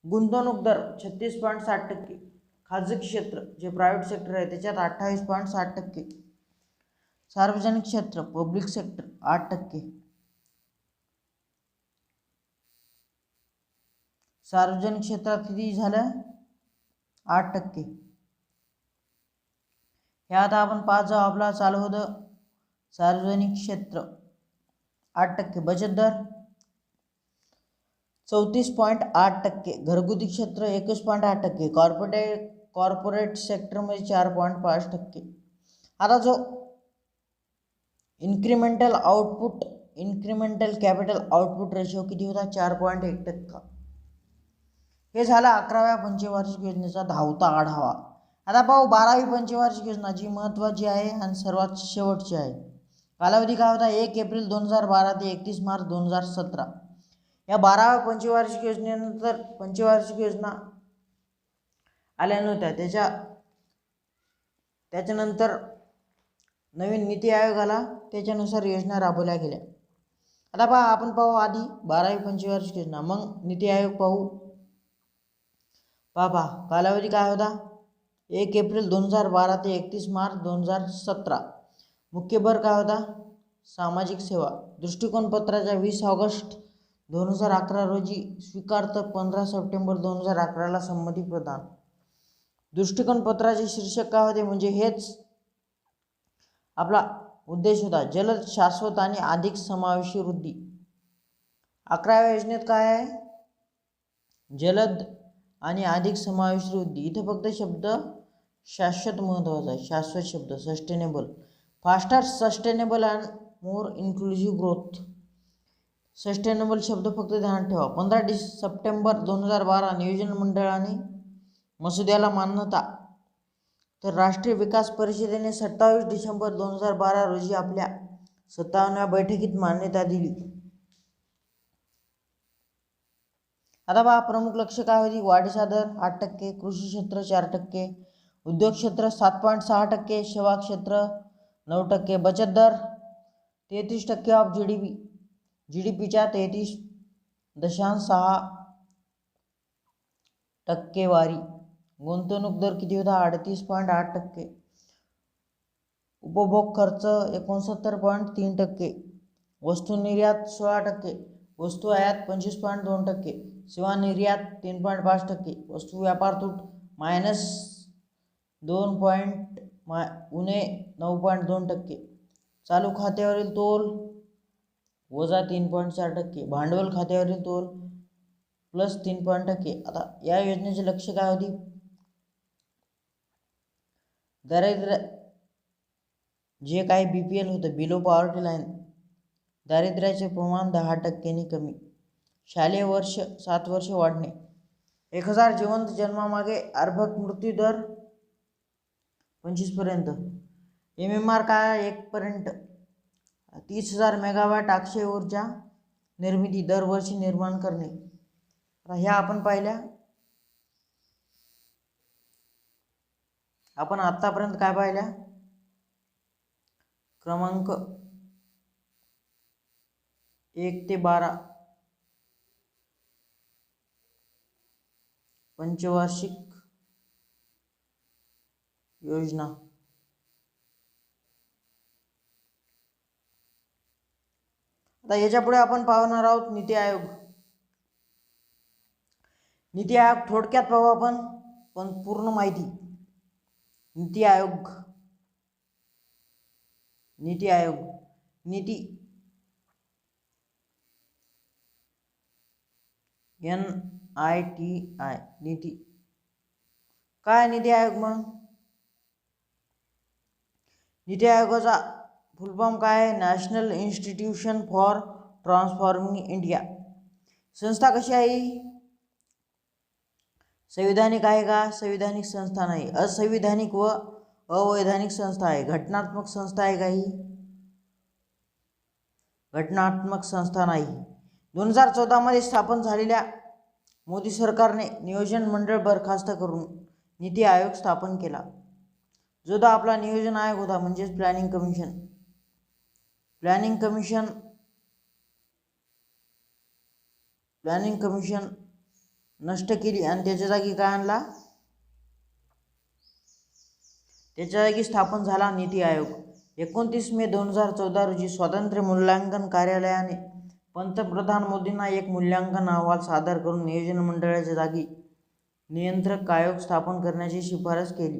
गुंतवणूक दर 36.60%, खाजगी क्षेत्र जे प्रायव्हेट सेक्टर आहे त्याच्यात 28.60%, सार्वजनिक क्षेत्र पब्लिक सेक्टर 8%. सार्वजनिक क्षेत्रात किती झालं? 8%. ह्यात आपण पाच जो आपला चालू होतं सार्वजनिक क्षेत्र 8%. बचत दर 34.8%. घरगुती क्षेत्र 21.8%. कॉर्पोरेट सेक्टरमध्ये 4.5%. आता जो इन्क्रिमेंटल कॅपिटल आउटपुट रेशो किती होता? 4.1%. हे झाला 11व्या पंचवार्षिक योजनेचा धावता आढावा. आता पाहू 12वी पंचवार्षिक योजना, जी महत्त्वाची आहे आणि सर्वात शेवटची आहे. कालावधी काय होता? 1 एप्रिल 2012 ते 31 मार्च 2017. या 12व्या पंचवार्षिक योजनेनंतर पंचवार्षिक योजना आल्या नव्हत्या. त्याच्यानंतर नवीन नीती आयोग आला, त्याच्यानुसार योजना राबवल्या गेल्या. आता आपण पाहू आधी 12वी पंचवार्षिक योजना, मग नीती आयोग पाहू. पहा कालावधी काय होता? 1 एप्रिल 2012 ते 31 मार्च 2017. मुख्य भर काय होता? सामाजिक सेवा. दृष्टिकोन पत्राच्या 20 ऑगस्ट 2011 रोजी स्वीकार तर 15 सप्टेंबर 2011ला संमती प्रदान. दृष्टिकोन पत्राचे शीर्षक काय होते? म्हणजे हेच आपला उद्देश होता, जलद, शाश्वत आणि अधिक समावेशी वृद्धी. 11व्या योजनेत काय आहे? जलद आणि अधिक समावेशी वृद्धी. इथे फक्त शब्द शाश्वत महत्त्वाचा आहे. शाश्वत शब्द sustainable. Faster, sustainable and more inclusive growth. Sustainable शब्द फक्त ध्यानात ठेवा. 15 सप्टेंबर 2012 नियोजन मंडळाने मसुद्याला मान्यता, तर राष्ट्रीय विकास परिषदेने 27 डिसेंबर 2012 रोजी आपल्या 57व्या बैठकीत मान्यता दिली. आता प्रमुख लक्ष काय होती? वाढीचा दर 8%, कृषी क्षेत्र 4%, उद्योग क्षेत्र 7.6%, सेवा क्षेत्र 9%, बचत दर 33% ऑफ जीडीपीच्या 33.6% वारी. गुंतवणूक दर किती होता? 38.8%. उपभोग खर्च 69.3%, वस्तू निर्यात 16%, वस्तू आयात 25.2%, सेवा निर्यात 3.5%, वस्तू व्यापार तूट -9.2%, चालू खात्यावरील तोल -3.4%, भांडवल खात्यावरील तोल +3%. आता या योजनेचे लक्ष काय होती? दारिद्र्य, जे काही BPL होतं, बिलो पॉवर्टी लाईन, दारिद्र्याचे प्रमाण 10% कमी. शालेय वर्ष 7 वर्ष वाढणे. 1000 जिवंत जन्मामागे अर्भक मृत्यू दर 25 पर्यंत. MMR काय? 1 पर्यंत. 30,000 मेगावॅट अक्षय ऊर्जा निर्मिती दरवर्षी निर्माण करणे. ह्या आपण पाहिल्या. आपण आतापर्यंत काय पाहिल्या? क्रमांक 1 ते 12 पंचवार्षिक योजना. आता याच्या पुढे आपण पाहणार आहोत नीती आयोग. नीती आयोग थोडक्यात पाहू आपण, पण पूर्ण माहिती. नीती आयोग नीती NITI नीती काय? नीती आयोग. मग नीती आयोगाचा फुल फॉर्म काय आहे? National institution for transforming India. संस्था कशी आहे? संविधानिक आहे का? संविधानिक संस्था नाही. असंविधानिक व अवैधानिक संस्था आहे. घटनात्मक संस्था आहे का? ही घटनात्मक संस्था नाही. 2014 मध्ये स्थापन झालेल्या मोदी सरकारने नियोजन मंडळ बरखास्त करून नीती आयोग स्थापन केला. जो आपला नियोजन आयोग होता, म्हणजेच प्लॅनिंग कमिशन नष्ट केली आणि त्याच्या जागी काय आणला? त्याच्या जागी स्थापन झाला नीती आयोग. 29 मे 2014 रोजी स्वातंत्र्य मूल्यांकन कार्यालयाने पंतप्रधान मोदींना एक मूल्यांकन अहवाल सादर करून नियोजन मंडळाच्या जागी नियंत्रक आयोग स्थापन करण्याची शिफारस केली.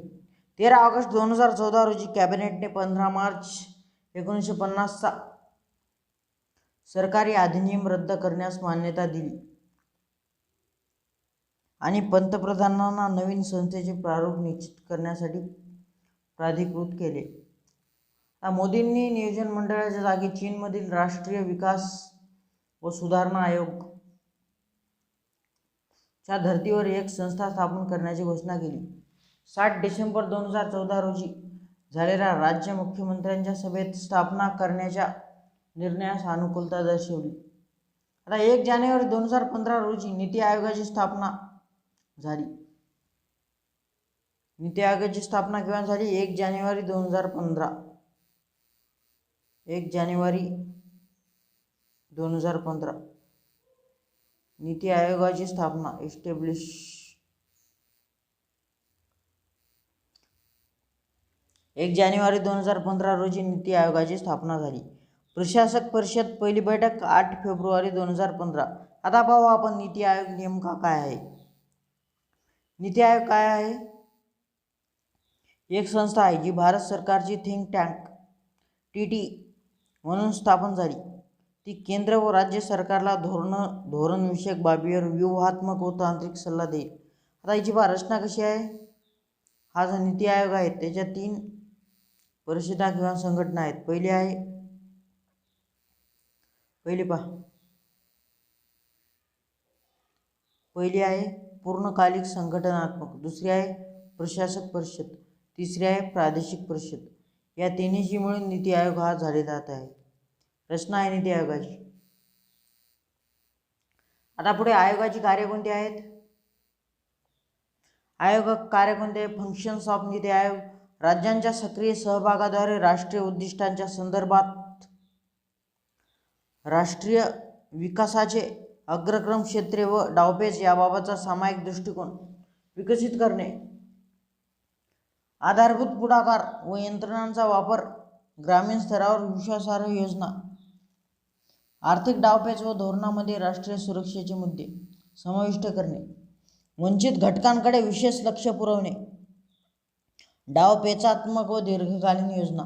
13 ऑगस्ट 2014 रोजी कॅबिनेटने 15 मार्च 1950चा सरकारी अधिनियम रद्द करण्यास मान्यता दिली आणि पंतप्रधानांना नवीन संस्थेचे प्रारूप निश्चित करण्यासाठी प्राधिकृत केले. मोदींनी नियोजन मंडळाच्या जागी चीनमधील राष्ट्रीय विकास व सुधारणा आयोग च्या धर्तीवर एक संस्था स्थापन करण्याची घोषणा केली. 7 डिसेंबर 2014 रोजी झालेल्या राज्य मुख्यमंत्र्यांच्या सभेत स्थापना करण्याच्या निर्णयास अनुकूलता दर्शवली. 1 जानेवारी 2015 रोजी नीती आयोगाची स्थापना झाली. नीती आयोगाची स्थापना केव्हा झाली? 1 जानेवारी 2015. 1 जानेवारी 2015 नीती आयोगाची स्थापना एस्टॅब्लिश. 1 जानेवारी 2015 रोजी नीती आयोगाची स्थापना झाली. प्रशासक परिषद पहिली बैठक 8 फेब्रुवारी 2015. आता पाहू आपण नीती आयोग नेमका काय आहे. नीती आयोग काय आहे? एक संस्था आहे जी भारत सरकारची थिंक टँक TT म्हणून स्थापन झाली. ती केंद्र व राज्य सरकारला धोरणविषयक बाबीवर व्यूहात्मक व तांत्रिक सल्ला देईल. आता याची रचना कशी आहे? हा जो नीती आयोग आहे त्याच्या 3 परिषदा किंवा संघटना आहेत. पहिली आहे पूर्णकालिक संघटनात्मक, दुसरी आहे प्रशासक परिषद, तिसरी आहे प्रादेशिक परिषद. या तिन्हीची मिळून नीती आयोग हा झालेला आहे. रचना आहे नीती आयोगाची. आता पुढे आयोगाची कार्य कोणती आहेत? आयोग कार्य कोणते? Functions of NITI Aayog. राज्यांच्या सक्रिय सहभागाद्वारे राष्ट्रीय उद्दिष्टांच्या संदर्भात राष्ट्रीय विकासाचे अग्रक्रम क्षेत्रे व डावपेच याबाबतचा सामायिक दृष्टिकोन विकसित करणे. आधारभूत पुढाकार व यंत्रणांचा वापर. ग्रामीण स्तरावर विश्वासार्ह योजना. आर्थिक डावपेच व धोरणामध्ये राष्ट्रीय सुरक्षेचे मुद्दे समाविष्ट करणे. वंचित घटकांकडे विशेष लक्ष पुरवणे. डावपेचात्मक व दीर्घकालीन योजना.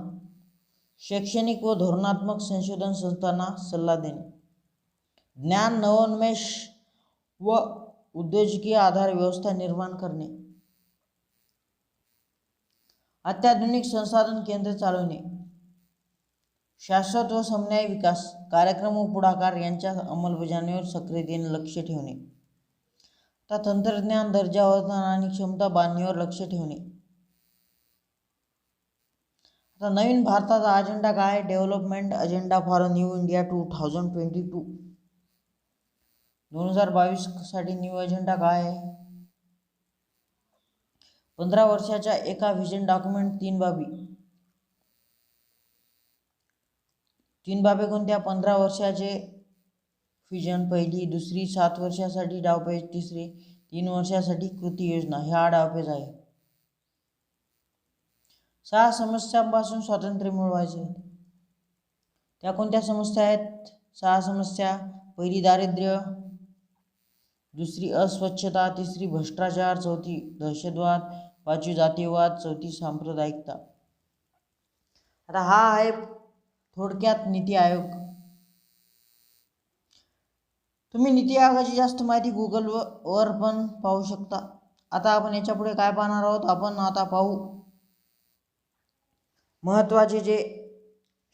शैक्षणिक व धोरणात्मक संशोधन संस्थांना सल्ला देणे. ज्ञान नवोन्मेष व उद्योजकीय आधार व्यवस्था निर्माण करणे. अत्याधुनिक संसाधन केंद्र चालवणे. शाश्वत व समन्वय विकास कार्यक्रम व पुढाकार यांच्या अंमलबजावणीवर सक्रियतेने लक्ष ठेवणे. आता तंत्रज्ञान दर्जावर्धन आणि क्षमता बांधणीवर लक्ष ठेवणे. आता नवीन भारताचा अजेंडा काय? Development agenda for new India 2022. 2022 साठी न्यू अजेंडा काय आहे? 15 वर्षाच्या एका व्हिजन डॉक्युमेंट 3 बाबी. 3 बाबी कोणत्या? 15 वर्षाचे व्हिजन पहिली, दुसरी 7 वर्षासाठी डावपेच, तिसरी 3 वर्षासाठी कृती योजना. हा डावपेच आहे. 6 समस्यांपासून स्वातंत्र्य मिळवायचे. त्या कोणत्या समस्या आहेत? 6 समस्या. पहिली दारिद्र्य, दुसरी अस्वच्छता, तिसरी भ्रष्टाचार, चौथी दहशतवाद, पाचवी जातीयवाद, चौथी सांप्रदायिकता. आता हा आहे थोडक्यात नीती आयोग. तुम्ही नीती आयोगाची जास्त माहिती गुगलवर पण पाहू शकता. आता आपण याच्या पुढे काय पाहणार आहोत? आपण आता पाहू महत्त्वाचे जे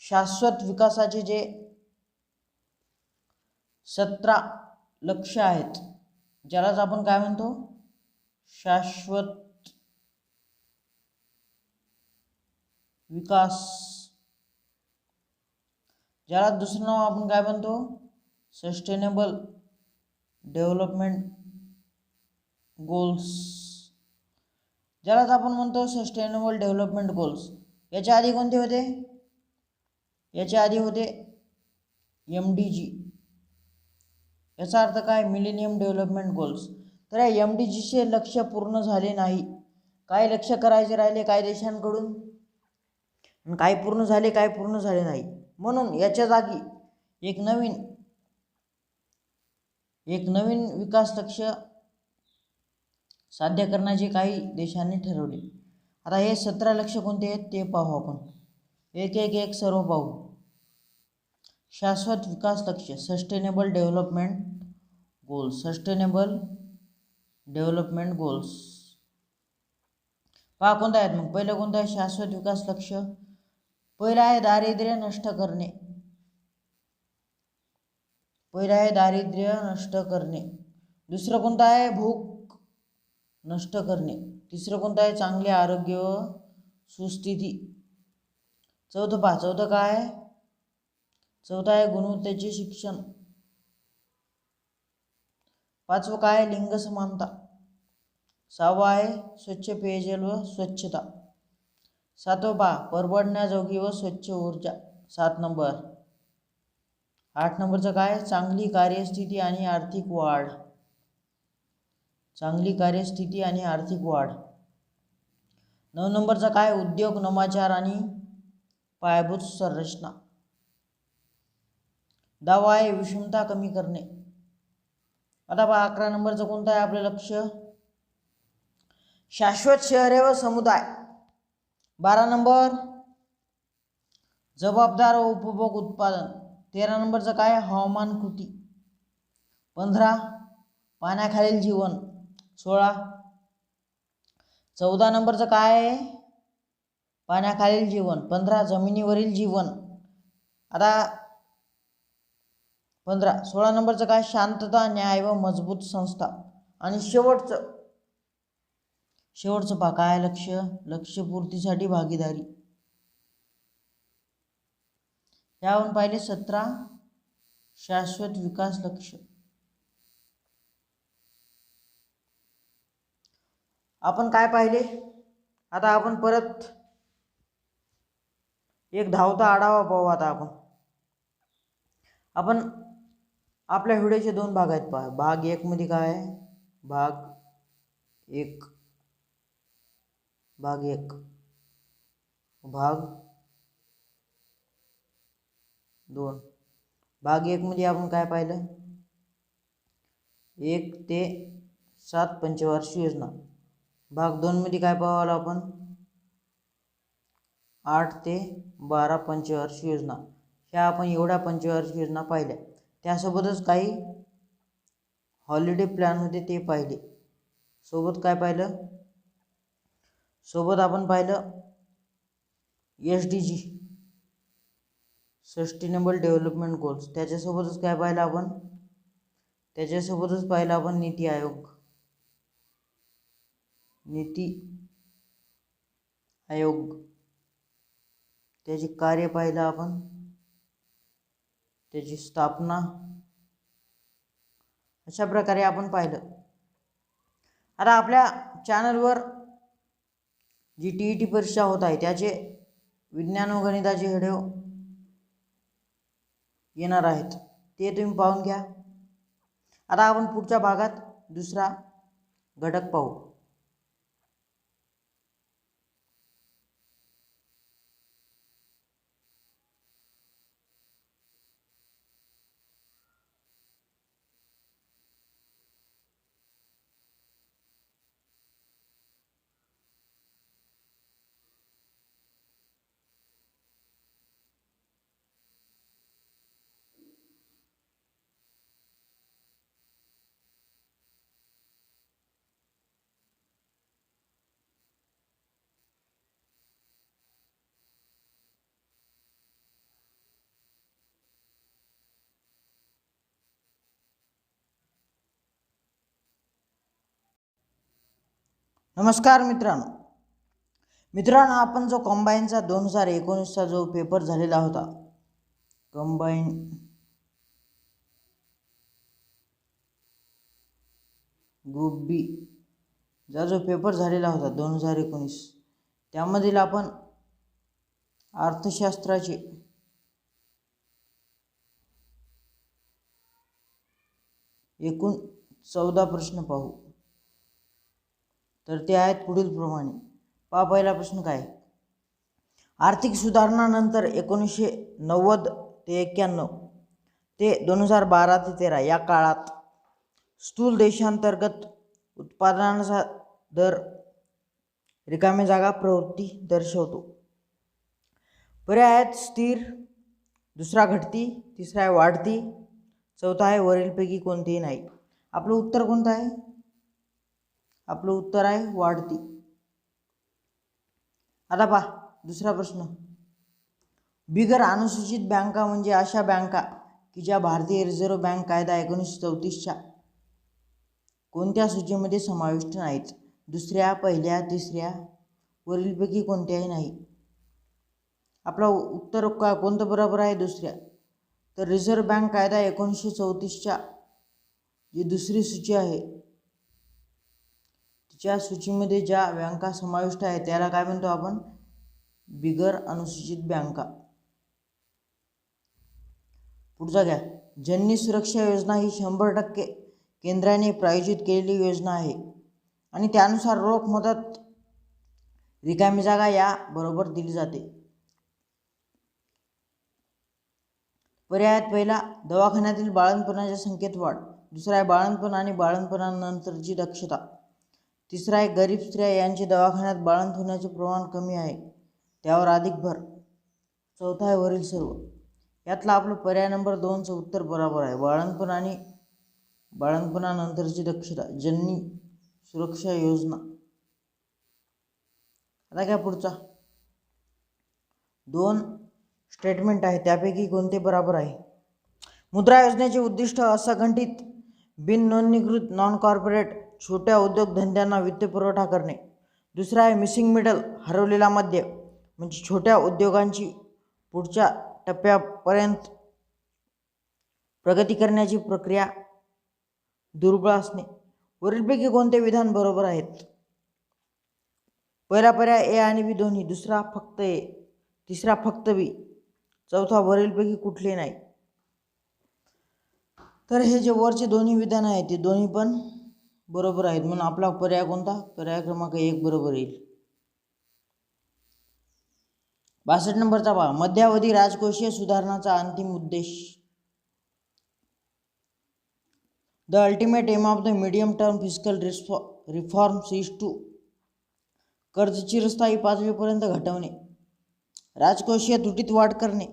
शाश्वत विकासाचे जे 17 लक्ष्य आहेत, ज्यालाच आपण काय म्हणतो? शाश्वत विकास. ज्याला दुसरं नाव आपण काय म्हणतो? Sustainable development goals. ज्यालाच आपण म्हणतो सस्टेनेबल डेव्हलपमेंट गोल्स. याच्या आधी कोणते होते? याच्या आधी होते MDG. याचा अर्थ काय? Millennium development goals. तर या MDGचे लक्ष्य पूर्ण झाले नाही. काय लक्ष्य करायचे राहिले काही देशांकडून? काय पूर्ण झाले, काय पूर्ण झाले नाही. म्हणून याच्या जागी एक नवीन एक नवीन विकास लक्ष्य साध्य करण्याचे काही देशांनी ठरवले. आता हे 17 लक्ष्य कोणते आहेत ते पाहू आपण. एक सर्व पाहू. शाश्वत विकास लक्ष्य sustainable development goals. Sustainable development goals पहा कोणता आहेत मग. पहिलं कोणतं आहे शाश्वत विकास लक्ष्य. पहिलं आहे दारिद्र्य नष्ट करणे. पहिलं आहे दारिद्र्य नष्ट करणे. दुसरं कोणतं आहे भूक नष्ट करणे. तिसरं कोणतं आहे चांगले आरोग्य व सुस्थिती. चौथं पहा. चौथं काय आहे. चौथं आहे गुणवत्तेचे शिक्षण. पाचवं काय आहे लिंग समानता. सहावं आहे स्वच्छ पेयजल व स्वच्छता. सातवं पहा परवडण्याजोगी व स्वच्छ ऊर्जा. 7 नंबर. 8 नंबरचं काय चांगली कार्यस्थिती आणि आर्थिक वाढ. चांगली कार्यस्थिती आणि आर्थिक वाढ. 9 नंबरचा काय उद्योग नवाचार आणि पायाभूत संरचना. 10 आहे विषमता कमी करणे. आता पहा 11 नंबरचं कोणतं आहे आपलं लक्ष शाश्वत शहरे व समुदाय. 12 नंबर जबाबदार व उपभोग उत्पादन. 13 नंबरचं काय हवामान कृती. 15 पाण्याखालील जीवन. 16 14 नंबरचं काय पाण्याखालील जीवन. 15 जमिनीवरील जीवन. आता 16 नंबरचं काय शांतता न्याय व मजबूत संस्था. आणि शेवटचं पहा काय लक्ष्यपूर्तीसाठी भागीदारी. यावरून पाहिले 17 शाश्वत विकास लक्ष्य. आपण काय पाहिले. आता आपण परत एक धावता आढावा पाहू. आता आपण आपल्या व्हिडिओचे 2 भाग आहेत पहा. भाग 1 मध्ये काय आहे भाग 1 भाग 2. भाग 1 मध्ये आपण काय पाहिलं 1 ते 7 पंचवार्षिक योजना. भाग 2 मध्ये काय पाहावं आपण 8 ते 12 पंचवार्षिक योजना. ह्या आपण एवढ्या पंचवार्षिक योजना पाहिल्या. त्यासोबतच काही हॉलिडे प्लॅन होते ते पाहिले. सोबत काय पाहिलं सोबत आपण पाहिलं SDG सस्टेनेबल डेव्हलपमेंट गोल्स. त्याच्यासोबतच काय पाहिलं आपण नीती आयोग. त्याची कार्य पाहिलं आपण. त्याची स्थापना. अशा प्रकारे आपण पाहिलं. आता आपल्या चॅनलवर जी TET परीक्षा होत आहे त्याचे विज्ञान व गणिताचे व्हिडिओ येणार आहेत ते तुम्ही पाहून घ्या. आता आपण पुढच्या भागात दुसरा घटक पाहू. नमस्कार मित्रांनो आपण जो कंबाईनचा 2019चा जो पेपर झालेला होता कंबाईन ग्रुप बी जो पेपर झालेला होता 2019 त्यामधील आपण अर्थशास्त्राचे एकूण 14 प्रश्न पाहू. तर ते आहेत पुढील प्रमाणे. पहा पहिला प्रश्न काय आर्थिक सुधारणानंतर 1990 ते 91 ते 2012 ते 13 या काळात स्थूल देशांतर्गत उत्पादनाचा दर रिकाम्या जागा प्रवृत्ती दर्शवतो. पर्याय आहेत स्थिर, दुसरा घटती, तिसरा आहे वाढती, चौथा आहे वरीलपैकी कोणतेही नाही. आपलं उत्तर कोणतं आहे? आपलं उत्तर आहे वाढती. आता पहा दुसरा प्रश्न. बिगर अनुसूचित बँका म्हणजे अशा बँका की ज्या भारतीय रिझर्व्ह बँक कायदा 1934च्या कोणत्या सूचीमध्ये समाविष्ट नाहीत? दुसऱ्या, पहिल्या, तिसऱ्या, वरीलपैकी कोणत्याही नाही. आपलं उत्तर कोणतं बरोबर आहे? दुसऱ्या. तर रिझर्व्ह बँक कायदा 1934च्या जी दुसरी सूची आहे तिच्या सूचीमध्ये ज्या बँका समाविष्ट आहेत त्याला काय म्हणतो आपण? बिगर अनुसूचित बँका. पुढचा घ्या. जननी सुरक्षा योजना ही 100% केंद्राने प्रायोजित केलेली योजना आहे आणि त्यानुसार रोख मदत रिकामी जागा या बरोबर दिली जाते. पर्यायात पहिला दवाखान्यातील बाळंतपणाच्या संख्येत वाढ, दुसरा आहे बाळंतपण आणि बाळंतपणानंतरची दक्षता, तिसरा आहे गरीब स्त्रिया यांचे दवाखान्यात बाळंत होण्याचे प्रमाण कमी आहे त्यावर अधिक भर, चौथा आहे वरील सर्व. यातला आपलं पर्याय नंबर 2चं उत्तर बरोबर आहे. बाळंतपण आणि बाळंतपणानंतरची दक्षता, जननी सुरक्षा योजना. आता काय पुढचा. 2 स्टेटमेंट आहे त्यापैकी कोणते बरोबर आहे? मुद्रा योजनेचे उद्दिष्ट असंघटित, बिन नोंदणीकृत, नॉन कॉर्पोरेट छोट्या उद्योगधंद्यांना वित्तपुरवठा करणे. दुसरा आहे मिसिंग मिडल, हरवलेला मध्य, म्हणजे छोट्या उद्योगांची पुढच्या टप्प्यापर्यंत प्रगती करण्याची प्रक्रिया दुर्बळ असणे. वरीलपैकी कोणते विधान बरोबर आहेत? पहिला पर्याय ए आणि बी दोन्ही, दुसरा फक्त ए, तिसरा फक्त बी, चौथा वरीलपैकी कुठले नाही. तर हे जे वरचे दोन्ही विधान आहेत ते दोन्ही पण बरोबर आहेत म्हणून आपला पर्याय कोणता? पर्याय क्रमांक 1 बरोबर येईल. 62 नंबरचा पहा. मध्यावधी राजकोषीय सुधारणाचा अंतिम उद्देश. The ultimate aim of the medium term fiscal reforms is to. कर्ज चिरस्थायी 5वीपर्यंत घटवणे, राजकोषीय तुटीत वाढ करणे,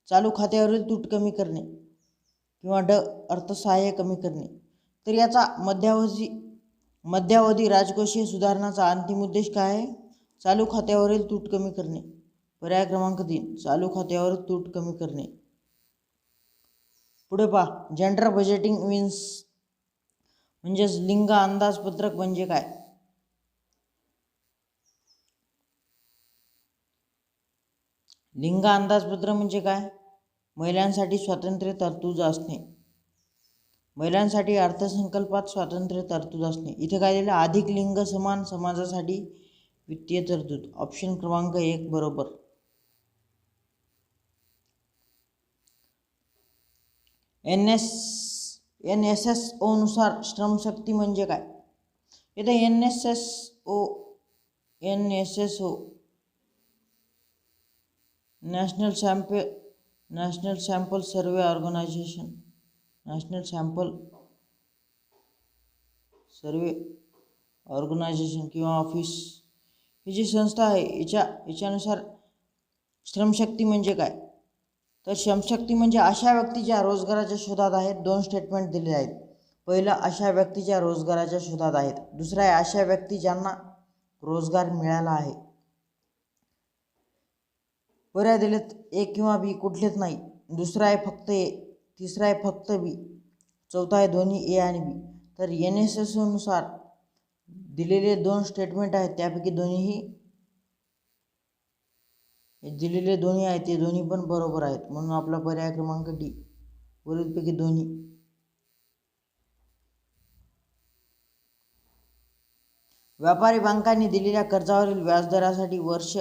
चालू खात्यावरील तूट कमी करणे किंवा अर्थसहाय्य कमी करणे. तर याचा मध्यावधी राजकोषीय सुधारणाचा अंतिम उद्देश काय आहे? चालू खात्यावरील तूट कमी करणे. पर्याय क्रमांक 3 चालू खात्यावर तूट कमी करणे. पुढे पहा. जेंडर बजेटिंग मीन्स म्हणजेच लिंग अंदाजपत्रक म्हणजे काय? लिंग अंदाजपत्रक म्हणजे काय? महिलांसाठी स्वातंत्र्य तरतूद असणे, महिलांसाठी अर्थसंकल्पात स्वातंत्र्य तरतूद असणे. इथे काय दिलं? अधिक लिंग समान समाजासाठी वित्तीय तरतूद. ऑप्शन क्रमांक 1 बरोबर. NSSO नुसार श्रमशक्ती म्हणजे काय? इथे NSSO नॅशनल सॅम्पल सर्वे ऑर्गनायझेशन, नॅशनल सॅम्पल सर्वे ऑर्गनायझेशन किंवा ऑफिस ही जी संस्था आहे याच्यानुसार श्रमशक्ती म्हणजे काय? तर श्रमशक्ती म्हणजे अशा व्यक्ती ज्या रोजगाराच्या शोधात आहेत. 2 स्टेटमेंट दिले आहेत. पहिलं अशा व्यक्तीच्या रोजगाराच्या शोधात आहेत, दुसरा आहे अशा व्यक्ती ज्यांना रोजगार मिळाला आहे. पर्याय दिलेत ए किंवा बी कुठलेच नाही. दुसरा आहे फक्त ए, तिसरा आहे फक्त बी, चौथा आहे दोन्ही ए आणि बी. तर NSSO नुसार दिलेले 2 स्टेटमेंट आहेत त्यापैकी दिलेले दोन्ही आहेत ते दोन्ही पण बरोबर आहेत म्हणून आपला पर्याय क्रमांक डी वरीलपैकी दोन्ही. व्यापारी बँकांनी दिलेल्या कर्जावरील व्याजदरासाठी वर्ष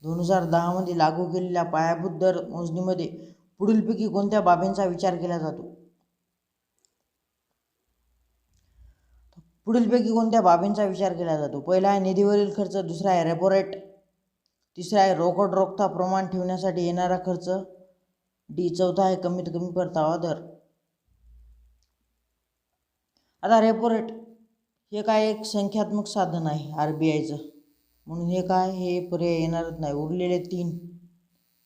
2010 मध्ये लागू केलेल्या पायाभूत दर मोजणीमध्ये पुढीलपैकी कोणत्या बाबींचा विचार केला जातो? पुढीलपैकी कोणत्या बाबींचा विचार केला जातो? पहिला आहे निधीवरील खर्च, दुसरा आहे रेपो रेट, तिसरा आहे रोकड रोखता प्रमाण ठेवण्यासाठी येणारा खर्च, डी चौथा आहे कमीत कमी परतावा दर. आता रेपो रेट हे काय एक संख्यात्मक साधन आहे RBIचं, म्हणून हे काय हे पर्याय येणारच नाही. उरलेले 3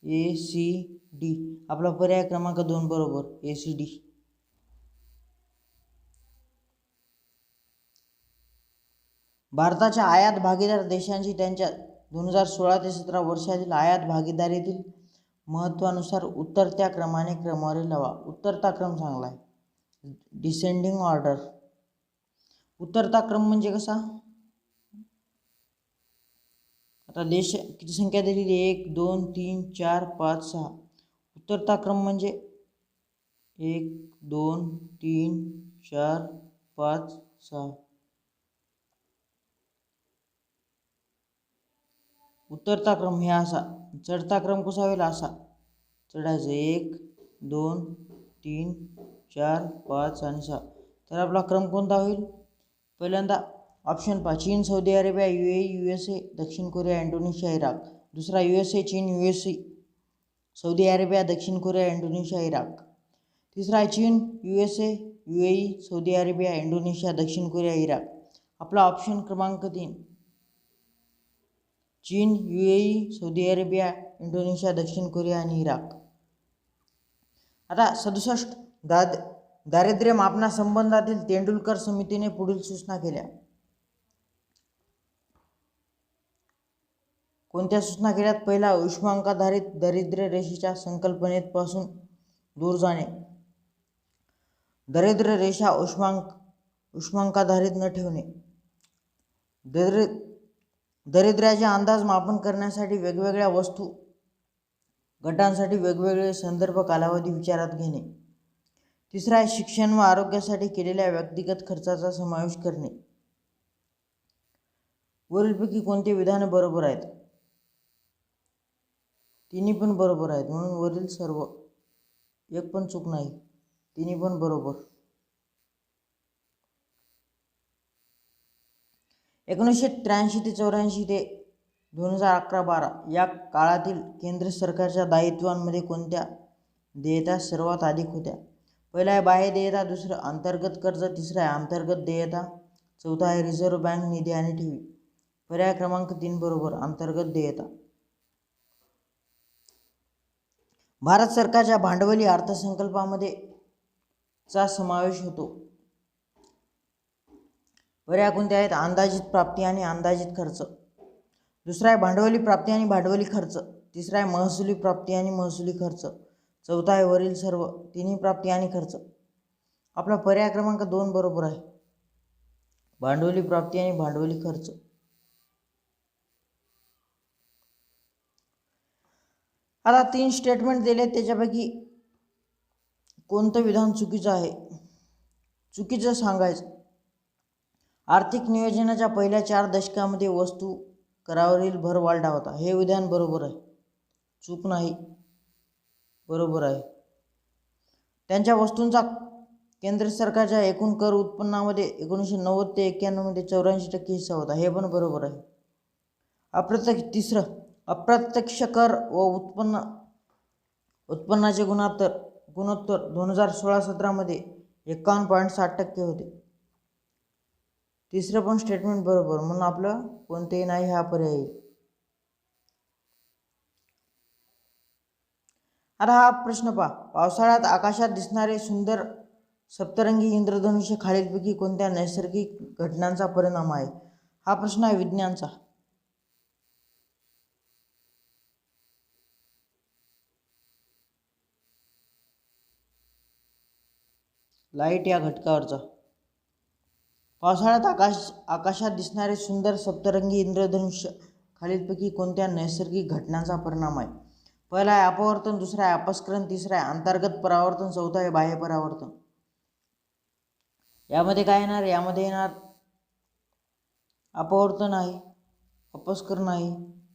ACD, आपला पर्याय क्रमांक 2 बरोबर ACD. भारताच्या आयात भागीदार देशांची त्यांच्या 2016 ते 17 वर्षातील आयात भागीदारीतील महत्त्वानुसार उतरत्या क्रमाने क्रमवारी लावा. उतरता क्रम चांगला आहे, डिसेंडिंग ऑर्डर. उतरता क्रम म्हणजे कसा? आता देश किती संख्या दिलेली 1 2 3 4 5 6. उतरता क्रम म्हणजे 1 2 3 4 5 6. उतरता क्रम हे असा. चढता क्रम कसा होईल? असा चढायचं 1 2 3 4 5 आणि 6. तर आपला क्रम कोणता होईल? पहिल्यांदा ऑप्शन पहा, चीन, सौदी अरेबिया, UAE, USA, दक्षिण कोरिया, इंडोनेशिया, इराक. दुसरा USA, चीन, USA, सौदी अरेबिया, दक्षिण कोरिया, इंडोनेशिया, इराक. तिसरा आहे चीन, USA, UAE, Saudi Arabia, Indonesia, दक्षिण कोरिया, इराक. आपला ऑप्शन क्रमांक 3 चीन, UAE, सौदी अरेबिया, इंडोनेशिया, दक्षिण कोरिया आणि इराक. आता 67 दारिद्र्य मापना संबंधातील तेंडुलकर समितीने पुढील सूचना केल्या. कोणत्या सूचना केल्यात? पहिला, उष्मांकाधारित दारिद्र्य रेषेच्या संकल्पनेपासून दूर जाणे. दारिद्र्य रेषा उष्मांकाधारित न ठेवणे. दारिद्र्याचे अंदाज मापन करण्यासाठी वेगवेगळ्या वस्तू गटांसाठी वेगवेगळे संदर्भ कालावधी विचारात घेणे. तिसरा आहे शिक्षण व आरोग्यासाठी केलेल्या व्यक्तिगत खर्चाचा समावेश करणे. वरीलपैकी कोणते विधान बरोबर आहेत? तिन्ही पण बरोबर आहेत, म्हणून वरील सर्व, एक पण चूक नाही, तिन्ही पण बरोबर. 1983 ते 84 ते 2011-12 या काळातील केंद्र सरकारच्या दायित्वांमध्ये कोणत्या देयता सर्वात अधिक होत्या? पहिला आहे बाह्य देयता, दुसरं अंतर्गत कर्ज, तिसरं आहे अंतर्गत देयता, चौथा आहे रिझर्व्ह बँक निधी आणि ठेवी. पर्याय क्रमांक 3 बरोबर, अंतर्गत देयता. भारत सरकारच्या भांडवली अर्थसंकल्पामध्ये चा समावेश होतो. पर्याय कोणते आहेत? अंदाजित प्राप्ती आणि अंदाजित खर्च. दुसरा आहे भांडवली प्राप्ती आणि भांडवली खर्च. तिसरा आहे महसुली प्राप्ती आणि महसुली खर्च. चौथा आहे वरील सर्व, तिन्ही प्राप्ती आणि खर्च. आपला पर्याय क्रमांक 2 बरोबर आहे, भांडवली प्राप्ती आणि भांडवली खर्च. आता 3 स्टेटमेंट दिले, त्याच्यापैकी कोणतं विधान चुकीचं आहे? चुकीचं सांगायचं. आर्थिक नियोजनाच्या पहिल्या 4 दशकामध्ये वस्तू करावरील भर वाढला होता. हे विधान बरोबर आहे, चूक नाही, बरोबर आहे. त्यांच्या वस्तूंचा केंद्र सरकारच्या एकूण कर उत्पन्नामध्ये 1990 ते 91 मध्ये 84% हिस्सा होता. हे पण बरोबर आहे. अप्रत्यक्ष कर व उत्पन्नाचे गुणोत्तर 2016-17 मध्ये 51.7% होते. तिसरं पण स्टेटमेंट बरोबर, म्हणून आपलं कोणतेही नाही हा पर्याय. आता हा प्रश्न पहा, पावसाळ्यात आकाशात दिसणारे सुंदर सप्तरंगी इंद्रधनुष्य खालीलपैकी कोणत्या नैसर्गिक घटनांचा परिणाम आहे? हा प्रश्न आहे विज्ञानचा. लाईट या घटकावरचा. पावसाळ्यात आकाशात दिसणारे सुंदर सप्तरंगी इंद्रधनुष्य खालीलपैकी कोणत्या नैसर्गिक घटनांचा परिणाम आहे? पहिला आहे अपवर्तन, दुसरा आहे अपस्खलन, तिसरा आहे अंतर्गत परावर्तन, चौथा आहे बाह्य परावर्तन. यामध्ये काय येणार? यामध्ये येणार अपवर्तन आहे, अपस्खलन आहे,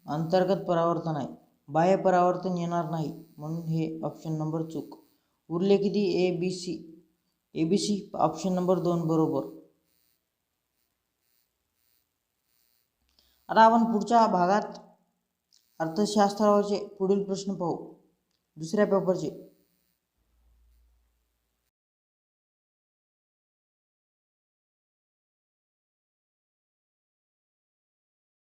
अंतर्गत परावर्तन आहे, बाह्य परावर्तन येणार नाही, म्हणून हे ऑप्शन नंबर चूक. उरले किती? ABC ऑप्शन नंबर 2 बरोबर. आता आपण पुढच्या भागात अर्थशास्त्रावरचे पुढील प्रश्न पाहू, दुसऱ्या पेपरचे.